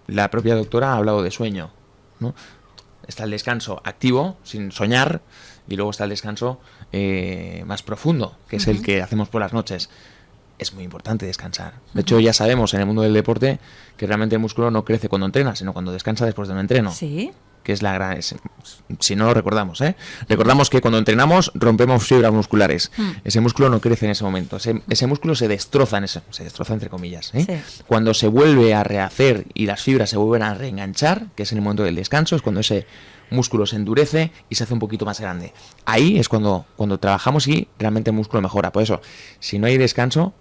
la propia doctora ha hablado de sueño, ¿no? Está el descanso activo, sin soñar, y luego está el descanso más profundo, que es el que hacemos por las noches. Es muy importante descansar. De hecho, ya sabemos en el mundo del deporte que realmente el músculo no crece cuando entrena, sino cuando descansa después de un entreno. Sí. Que es si no lo recordamos, recordamos que cuando entrenamos rompemos fibras musculares. Ese músculo no crece en ese momento. Ese músculo se destroza entre comillas. Sí. Cuando se vuelve a rehacer y las fibras se vuelven a reenganchar, que es en el momento del descanso, es cuando ese músculo se endurece y se hace un poquito más grande. Ahí es cuando trabajamos y realmente el músculo mejora. Por eso, si no hay descanso,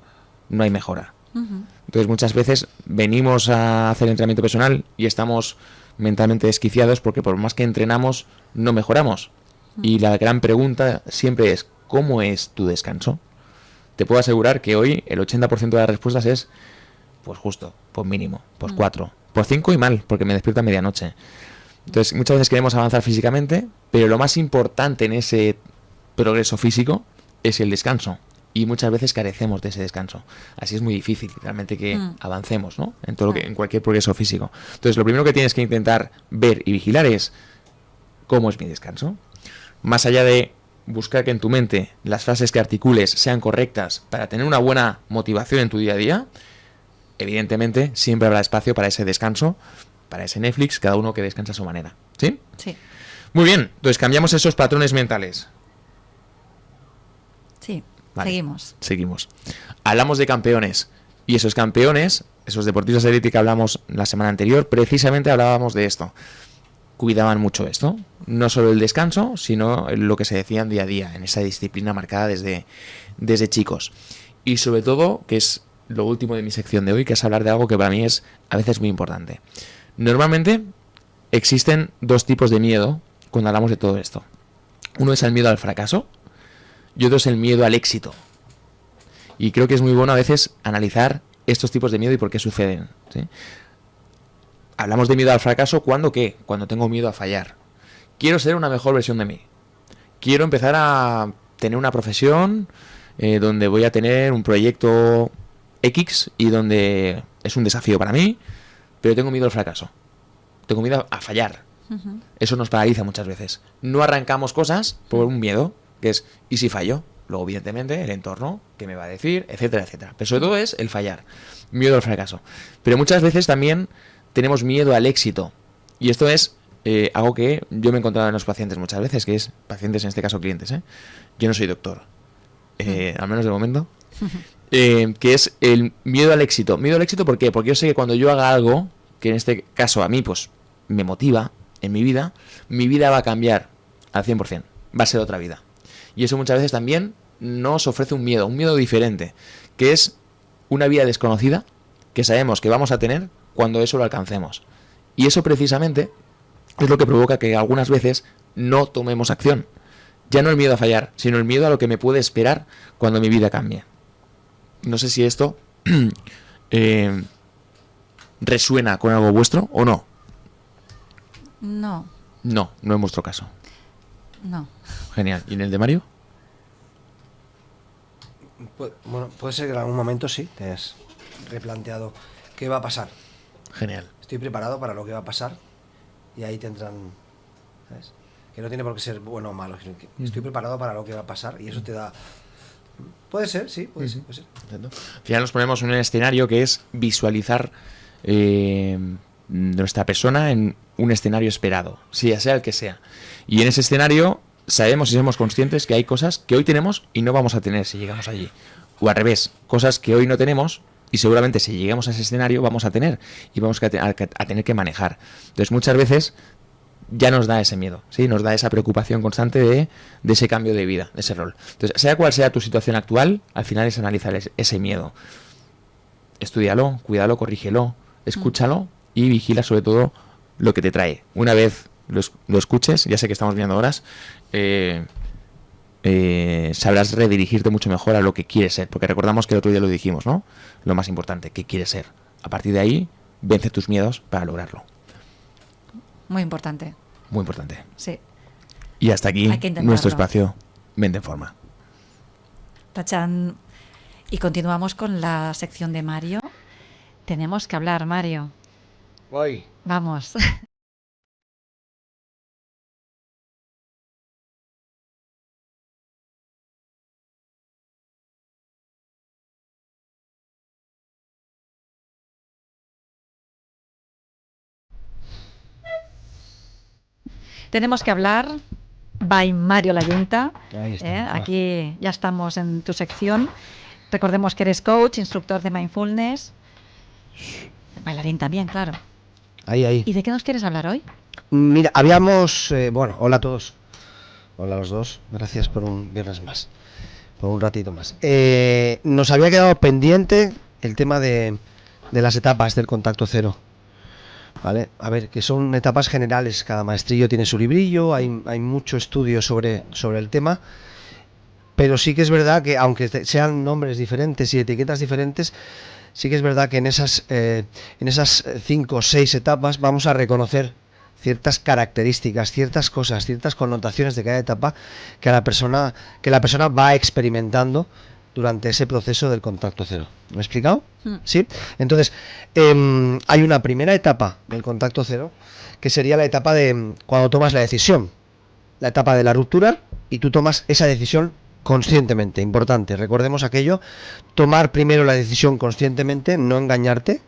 no hay mejora. Entonces muchas veces venimos a hacer entrenamiento personal y estamos mentalmente desquiciados porque por más que entrenamos no mejoramos. Y la gran pregunta siempre es, ¿cómo es tu descanso? Te puedo asegurar que hoy el 80% de las respuestas es pues justo, pues mínimo, pues 4, pues 5 y mal, porque me despierto a medianoche. Entonces muchas veces queremos avanzar físicamente, pero lo más importante en ese progreso físico es el descanso. Y muchas veces carecemos de ese descanso. Así es muy difícil realmente que avancemos, ¿no? En todo en cualquier progreso físico. Entonces, lo primero que tienes que intentar ver y vigilar es cómo es mi descanso. Más allá de buscar que en tu mente las frases que articules sean correctas para tener una buena motivación en tu día a día, evidentemente siempre habrá espacio para ese descanso, para ese Netflix, cada uno que descansa a su manera. ¿Sí? Sí. Muy bien, entonces cambiamos esos patrones mentales. Sí. Vale, seguimos. Hablamos de campeones. Y esos campeones, esos deportistas de élite que hablamos la semana anterior, precisamente hablábamos de esto. Cuidaban mucho esto. No solo el descanso, sino lo que se decían día a día, en esa disciplina marcada desde chicos. Y sobre todo, que es lo último de mi sección de hoy, que es hablar de algo que para mí es a veces muy importante. Normalmente existen dos tipos de miedo cuando hablamos de todo esto. Uno es el miedo al fracaso, y otro es el miedo al éxito. Y creo que es muy bueno a veces analizar estos tipos de miedo y por qué suceden, ¿sí? Hablamos de miedo al fracaso, ¿cuándo qué? Cuando tengo miedo a fallar. Quiero ser una mejor versión de mí. Quiero empezar a tener una profesión donde voy a tener un proyecto X y donde es un desafío para mí, pero tengo miedo al fracaso. Tengo miedo a fallar. Eso nos paraliza muchas veces. No arrancamos cosas por un miedo, que es, ¿y si fallo? Luego, evidentemente, el entorno, qué me va a decir, etcétera, etcétera. Pero sobre todo es el fallar. Miedo al fracaso. Pero muchas veces también tenemos miedo al éxito. Y esto es algo que yo me he encontrado en los pacientes muchas veces, que es, pacientes en este caso clientes, yo no soy doctor, al menos de momento, que es el miedo al éxito. ¿Miedo al éxito por qué? Porque yo sé que cuando yo haga algo, que en este caso a mí pues me motiva en mi vida va a cambiar al 100%, va a ser otra vida. Y eso muchas veces también nos ofrece un miedo diferente, que es una vida desconocida que sabemos que vamos a tener cuando eso lo alcancemos. Y eso precisamente es lo que provoca que algunas veces no tomemos acción. Ya no el miedo a fallar, sino el miedo a lo que me puede esperar cuando mi vida cambie. No sé si esto resuena con algo vuestro o no. No. No en vuestro caso. No. Genial. ¿Y en el de Mario? Bueno, puede ser que en algún momento sí te has replanteado qué va a pasar. Genial. Estoy preparado para lo que va a pasar y ahí tendrán, ¿sabes? Que no tiene por qué ser bueno o malo, sino que estoy preparado para lo que va a pasar y eso te da... Puede ser, sí, puede ser. Al final nos ponemos en un escenario que es visualizar nuestra persona en un escenario esperado, sea el que sea. Y en ese escenario sabemos y somos conscientes que hay cosas que hoy tenemos y no vamos a tener si llegamos allí. O al revés, cosas que hoy no tenemos y seguramente si llegamos a ese escenario vamos a tener y vamos a tener que manejar. Entonces muchas veces ya nos da ese miedo, ¿sí? Nos da esa preocupación constante de ese cambio de vida, de ese rol. Entonces, sea cual sea tu situación actual, al final es analizar ese miedo. Estúdialo, cuídalo, corrígelo, escúchalo y vigila sobre todo lo que te trae. Una vez lo escuches, ya sé que estamos viendo horas, sabrás redirigirte mucho mejor a lo que quieres ser, porque recordamos que el otro día lo dijimos, ¿no? Lo más importante, ¿qué quieres ser? A partir de ahí, vence tus miedos para lograrlo. Muy importante. Muy importante. Sí. Y hasta aquí nuestro espacio Mente en Forma. Tachan. Y continuamos con la sección de Mario. Tenemos que hablar, Mario. Voy. Vamos. Tenemos que hablar by Mario Layunta. Aquí ya estamos en tu sección. Recordemos que eres coach, instructor de mindfulness, bailarín también, claro. Ahí. ¿Y de qué nos quieres hablar hoy? Mira, habíamos... hola a todos. Hola a los dos. Gracias por un viernes más. Por un ratito más. Nos había quedado pendiente el tema de las etapas del contacto cero. ¿Vale? A ver, que son etapas generales, cada maestrillo tiene su librillo, hay mucho estudio sobre el tema, pero sí que es verdad que aunque sean nombres diferentes y etiquetas diferentes, sí que es verdad que en esas 5 o 6 etapas vamos a reconocer ciertas características, ciertas cosas, ciertas connotaciones de cada etapa que la persona va experimentando durante ese proceso del contacto cero. ¿Me he explicado? ¿Sí? Entonces, hay una primera etapa del contacto cero, que sería la etapa de cuando tomas la decisión, la etapa de la ruptura, y tú tomas esa decisión conscientemente. Importante, recordemos aquello, tomar primero la decisión conscientemente, no engañarte,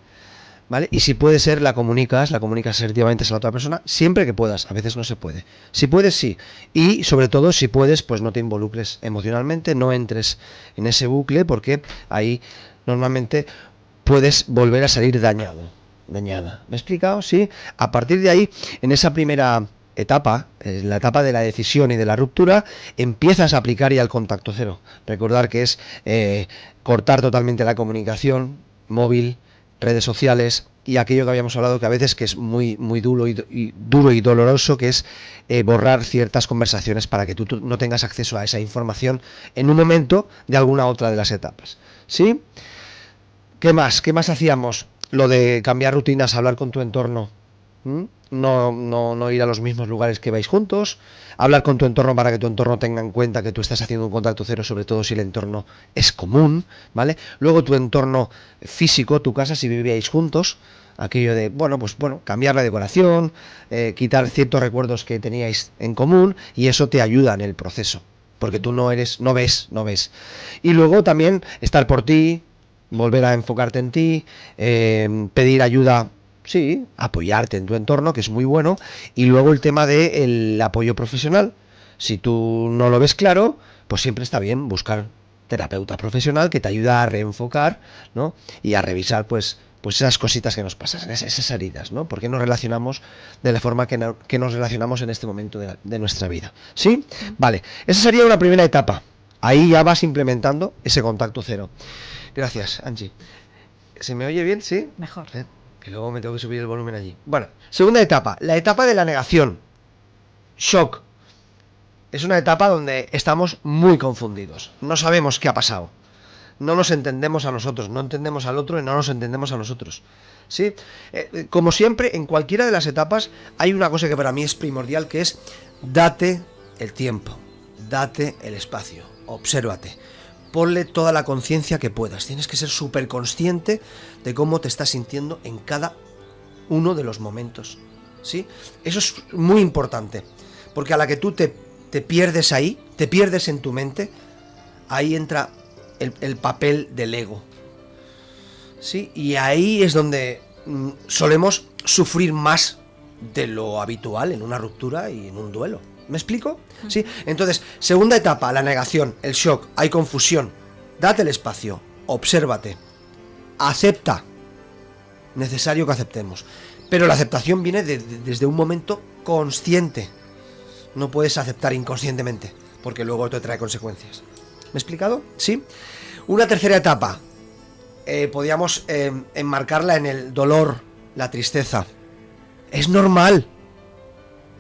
¿vale? Y si puede ser, la comunicas asertivamente a la otra persona, siempre que puedas. A veces no se puede. Si puedes, sí. Y sobre todo, si puedes, pues no te involucres emocionalmente, no entres en ese bucle, porque ahí normalmente puedes volver a salir dañada. ¿Me he explicado? Sí. A partir de ahí, en esa primera etapa, la etapa de la decisión y de la ruptura, empiezas a aplicar ya el contacto cero. Recordar que es cortar totalmente la comunicación móvil, redes sociales y aquello que habíamos hablado que a veces que es muy duro y doloroso, que es borrar ciertas conversaciones para que tú no tengas acceso a esa información en un momento de alguna otra de las etapas. ¿Sí? ¿Qué más? ¿Qué más hacíamos? Lo de cambiar rutinas, hablar con tu entorno. No ir a los mismos lugares que vais juntos, hablar con tu entorno para que tu entorno tenga en cuenta que tú estás haciendo un contacto cero, sobre todo si el entorno es común, ¿vale? Luego tu entorno físico, tu casa, si vivíais juntos, aquello de, cambiar la decoración, quitar ciertos recuerdos que teníais en común, y eso te ayuda en el proceso, porque tú no ves. Y luego también estar por ti, volver a enfocarte en ti, pedir ayuda. Sí, apoyarte en tu entorno, que es muy bueno. Y luego el tema del apoyo profesional. Si tú no lo ves claro, pues siempre está bien buscar terapeuta profesional que te ayuda a reenfocar, ¿no? Y a revisar pues esas cositas que nos pasan, esas heridas, ¿no? Porque nos relacionamos de la forma que nos relacionamos en este momento de nuestra vida. ¿Sí? Vale, esa sería una primera etapa. Ahí ya vas implementando ese contacto cero. Gracias, Angie. ¿Se me oye bien? ¿Sí? Mejor. Que luego me tengo que subir el volumen allí. Bueno, segunda etapa, la etapa de la negación. Shock. Es una etapa donde estamos muy confundidos. No sabemos qué ha pasado. No nos entendemos a nosotros, no entendemos al otro y no nos entendemos a nosotros. ¿Sí? Como siempre, en cualquiera de las etapas hay una cosa que para mí es primordial, que es date el tiempo, date el espacio, obsérvate. Ponle toda la conciencia que puedas. Tienes que ser súper consciente de cómo te estás sintiendo en cada uno de los momentos. ¿Sí? Eso es muy importante. Porque a la que tú te pierdes ahí, te pierdes en tu mente, ahí entra el papel del ego. ¿Sí? Y ahí es donde solemos sufrir más de lo habitual en una ruptura y en un duelo. ¿Me explico? ¿Sí? Entonces, segunda etapa, la negación, el shock, hay confusión. Date el espacio, obsérvate, acepta. Necesario que aceptemos. Pero la aceptación viene desde un momento consciente. No puedes aceptar inconscientemente, porque luego te trae consecuencias. ¿Me he explicado? ¿Sí? Una tercera etapa. Podríamos enmarcarla en el dolor, la tristeza. Es normal.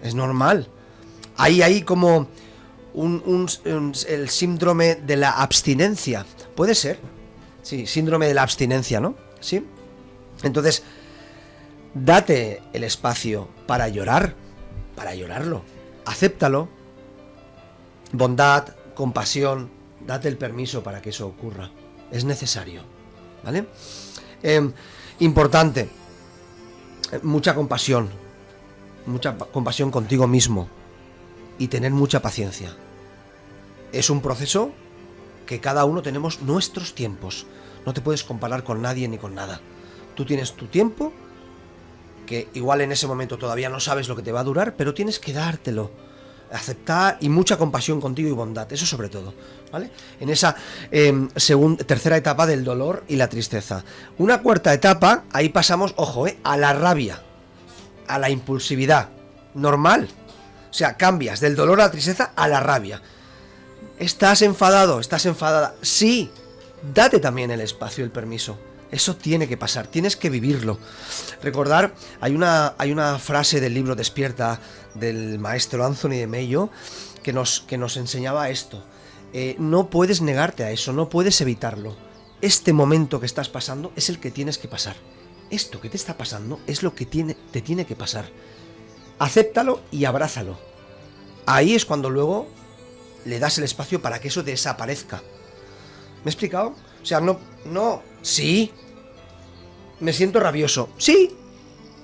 Es normal. Hay como el síndrome de la abstinencia. ¿Puede ser? Sí, síndrome de la abstinencia, ¿no? ¿Sí? Entonces, date el espacio para llorar, para llorarlo. Acéptalo. Bondad, compasión, date el permiso para que eso ocurra. Es necesario, ¿vale? Importante, mucha compasión contigo mismo. Y tener mucha paciencia. Es un proceso que cada uno tenemos nuestros tiempos. No te puedes comparar con nadie ni con nada. Tú tienes tu tiempo, que igual en ese momento todavía no sabes lo que te va a durar, pero tienes que dártelo. Aceptar y mucha compasión contigo y bondad, eso sobre todo, ¿vale? En esa tercera etapa del dolor y la tristeza. Una cuarta etapa, ahí pasamos, ojo, a la rabia, a la impulsividad. Normal. O sea, cambias del dolor a la tristeza a la rabia. ¿Estás enfadado? ¿Estás enfadada? Sí, date también el espacio, el permiso. Eso tiene que pasar, tienes que vivirlo. Recordar, hay una frase del libro Despierta del maestro Anthony de Mello que nos enseñaba esto. No puedes negarte a eso, no puedes evitarlo. Este momento que estás pasando es el que tienes que pasar. Esto que te está pasando es lo que te tiene que pasar. Acéptalo y abrázalo. Ahí es cuando luego le das el espacio para que eso desaparezca. ¿Me he explicado? O sea, no, sí. Me siento rabioso. Sí.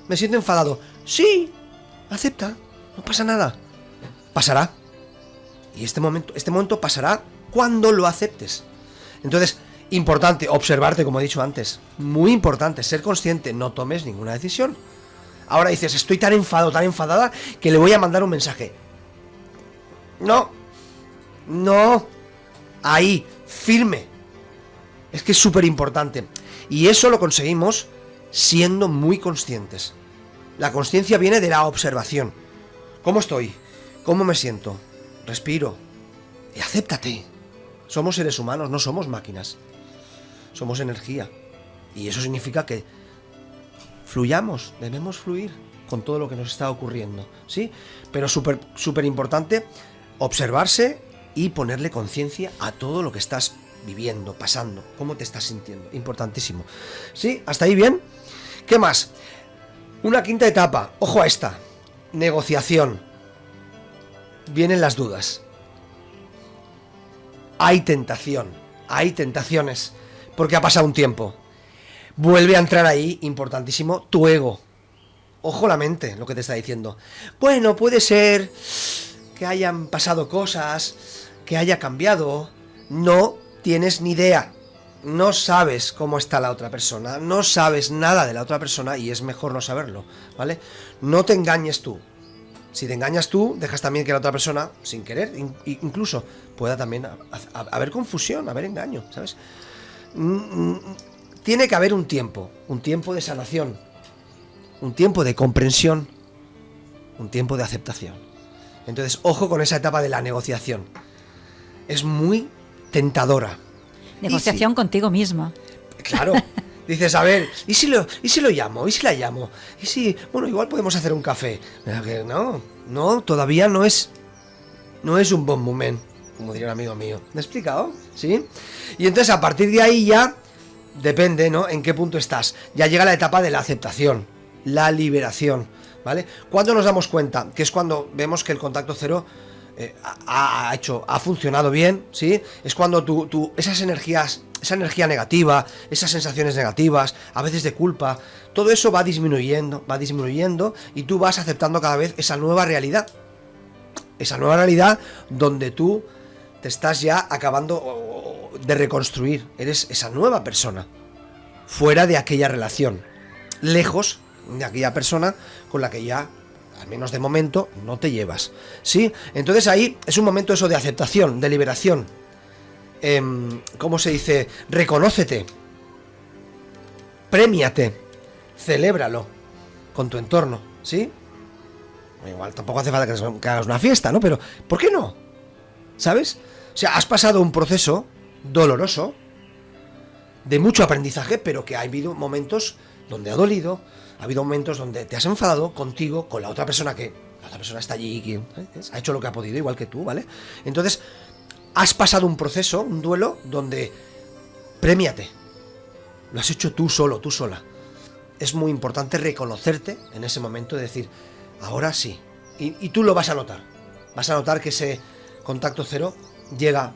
Me siento enfadado. Sí. Acepta. No pasa nada. Pasará. Y este momento pasará cuando lo aceptes. Entonces, importante, observarte, como he dicho antes. Muy importante, ser consciente. No tomes ninguna decisión. Ahora dices, estoy tan enfadado, tan enfadada, que le voy a mandar un mensaje. No. Ahí, firme. Es que es súper importante. Y eso lo conseguimos siendo muy conscientes. La consciencia viene de la observación. ¿Cómo estoy? ¿Cómo me siento? Respiro. Y acéptate. Somos seres humanos, no somos máquinas. Somos energía. Y eso significa que fluyamos, debemos fluir con todo lo que nos está ocurriendo, ¿sí? Pero súper importante observarse y ponerle conciencia a todo lo que estás viviendo, pasando, cómo te estás sintiendo. Importantísimo. ¿Sí? ¿Hasta ahí bien? ¿Qué más? Una quinta etapa, ojo a esta, negociación. Vienen las dudas. Hay tentación, hay tentaciones, porque ha pasado un tiempo. Vuelve a entrar ahí, importantísimo, tu ego. Ojo la mente, lo que te está diciendo. Bueno, puede ser que hayan pasado cosas, que haya cambiado. No tienes ni idea. No sabes cómo está la otra persona, no sabes nada de la otra persona y es mejor no saberlo, ¿vale? No te engañes tú. Si te engañas tú, dejas también que la otra persona, sin querer, incluso pueda también haber confusión, haber engaño, ¿sabes? Tiene que haber un tiempo de sanación, un tiempo de comprensión, un tiempo de aceptación. Entonces, ojo con esa etapa de la negociación. Es muy tentadora. Negociación contigo misma. Claro. Dices, a ver, ¿y si lo llamo? ¿Y si la llamo? ¿Y si, bueno, igual podemos hacer un café? No, todavía no es un bon moment, como diría un amigo mío. ¿Me he explicado? ¿Sí? Y entonces a partir de ahí ya, depende, ¿no? En qué punto estás. Ya llega la etapa de la aceptación, la liberación, ¿vale? ¿Cuándo nos damos cuenta? Que es cuando vemos que el contacto cero ha funcionado bien, ¿sí? Es cuando esas energías, esa energía negativa, esas sensaciones negativas, a veces de culpa, todo eso va disminuyendo y tú vas aceptando cada vez esa nueva realidad donde tú te estás ya acabando de reconstruir, eres esa nueva persona, fuera de aquella relación, lejos de aquella persona con la que ya, al menos de momento, no te llevas, ¿sí? Entonces ahí es un momento eso de aceptación, de liberación. ¿Cómo se dice? Reconócete, premiate, celébralo con tu entorno, ¿sí? Igual tampoco hace falta que hagas una fiesta, ¿no? Pero, ¿por qué no? ¿Sabes? O sea, has pasado un proceso doloroso, de mucho aprendizaje, pero que ha habido momentos donde ha dolido, ha habido momentos donde te has enfadado contigo, con la otra persona, que la otra persona está allí, que ha hecho lo que ha podido, igual que tú, ¿vale? Entonces, has pasado un proceso, un duelo, donde premiate. Lo has hecho tú solo, tú sola. Es muy importante reconocerte en ese momento y decir, ahora sí. Y tú lo vas a notar. Vas a notar que ese contacto cero llega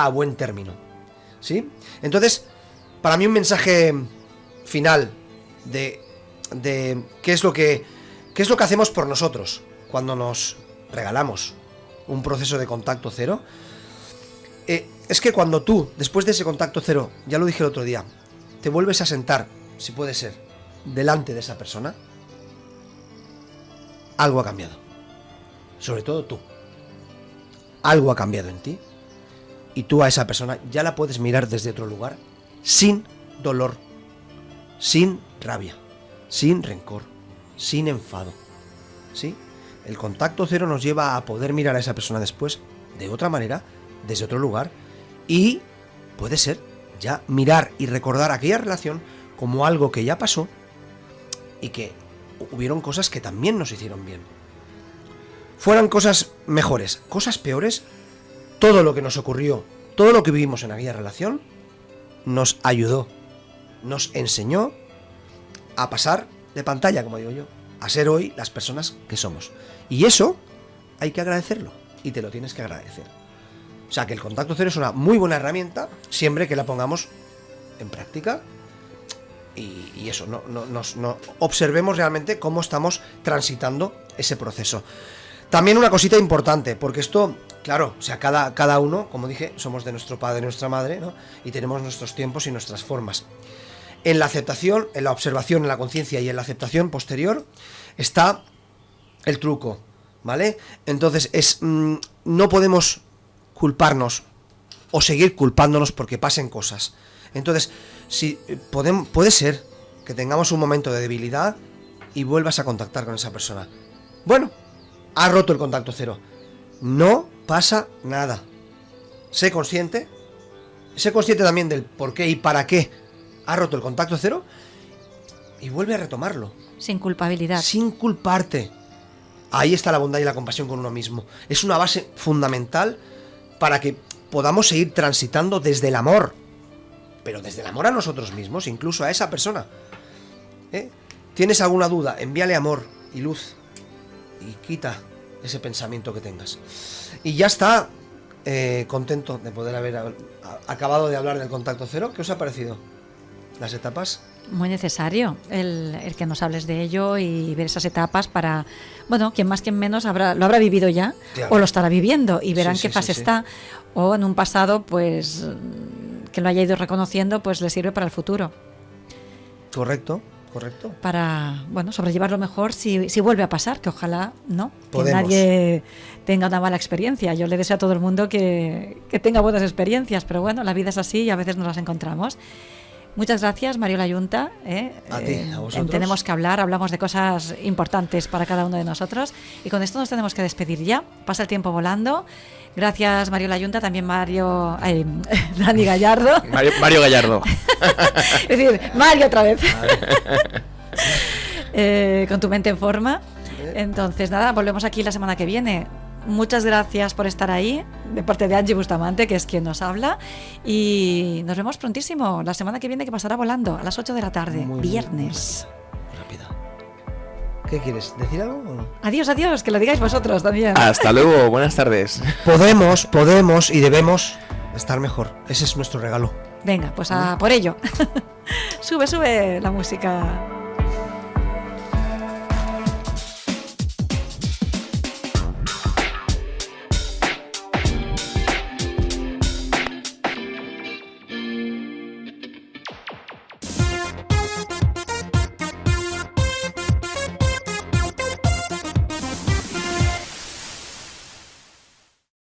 a buen término, ¿sí? Entonces, para mí un mensaje final de qué es lo que hacemos por nosotros cuando nos regalamos un proceso de contacto cero, es que cuando tú, después de ese contacto cero, ya lo dije el otro día, te vuelves a sentar, si puede ser, delante de esa persona, algo ha cambiado. Sobre todo tú. Algo ha cambiado en ti. Y tú a esa persona ya la puedes mirar desde otro lugar, sin dolor, sin rabia, sin rencor, sin enfado, ¿sí? El contacto cero nos lleva a poder mirar a esa persona después de otra manera, desde otro lugar, y puede ser ya mirar y recordar aquella relación como algo que ya pasó y que hubieron cosas que también nos hicieron bien. Fueran cosas mejores, cosas peores, todo lo que nos ocurrió, todo lo que vivimos en aquella relación, nos ayudó, nos enseñó a pasar de pantalla, como digo yo, a ser hoy las personas que somos. Y eso hay que agradecerlo, y te lo tienes que agradecer. O sea que el contacto cero es una muy buena herramienta, siempre que la pongamos en práctica, y eso, no observemos realmente cómo estamos transitando ese proceso. También una cosita importante, porque esto, claro, o sea, cada uno, como dije, somos de nuestro padre y nuestra madre, ¿no? Y tenemos nuestros tiempos y nuestras formas. En la aceptación, en la observación, en la conciencia y en la aceptación posterior está el truco, ¿vale? Entonces, no podemos culparnos o seguir culpándonos porque pasen cosas. Entonces, si puede ser que tengamos un momento de debilidad y vuelvas a contactar con esa persona. Bueno, has roto el contacto cero. No pasa nada. Sé consciente también del por qué y para qué has roto el contacto cero y vuelve a retomarlo. Sin culpabilidad. Sin culparte. Ahí está la bondad y la compasión con uno mismo. Es una base fundamental para que podamos seguir transitando desde el amor, pero desde el amor a nosotros mismos, incluso a esa persona. ¿Tienes alguna duda? Envíale amor y luz y quita ese pensamiento que tengas. Y ya está. Contento de poder haber acabado de hablar del contacto cero. ¿Qué os ha parecido las etapas? Muy necesario el que nos hables de ello y ver esas etapas para, bueno, quien más, quien menos lo habrá vivido ya, claro, o lo estará viviendo y verán qué fase está, o en un pasado, pues, que lo haya ido reconociendo, pues le sirve para el futuro. Correcto. Para, bueno, sobrellevarlo mejor si vuelve a pasar, que ojalá no, Podemos. que nadie tenga una mala experiencia. Yo le deseo a todo el mundo que tenga buenas experiencias, pero bueno, la vida es así y a veces nos las encontramos. Muchas gracias, Mariola Yunta. A ti, a vosotros. Tenemos que hablamos de cosas importantes para cada uno de nosotros y con esto nos tenemos que despedir ya. Pasa el tiempo volando. Gracias, Mariola Yunta, también Dani Gallardo. Mario Gallardo. Es decir, Mario otra vez. Con tu mente en forma. Entonces, nada, volvemos aquí la semana que viene. Muchas gracias por estar ahí, de parte de Angie Bustamante, que es quien nos habla. Y nos vemos prontísimo, la semana que viene, que pasará volando, a las 8 de la tarde, viernes. Rápida. ¿Qué quieres? ¿Decir algo o no? Adiós, que lo digáis vosotros también. Hasta luego, buenas tardes. Podemos y debemos estar mejor. Ese es nuestro regalo. Venga, pues a por ello. Sube la música.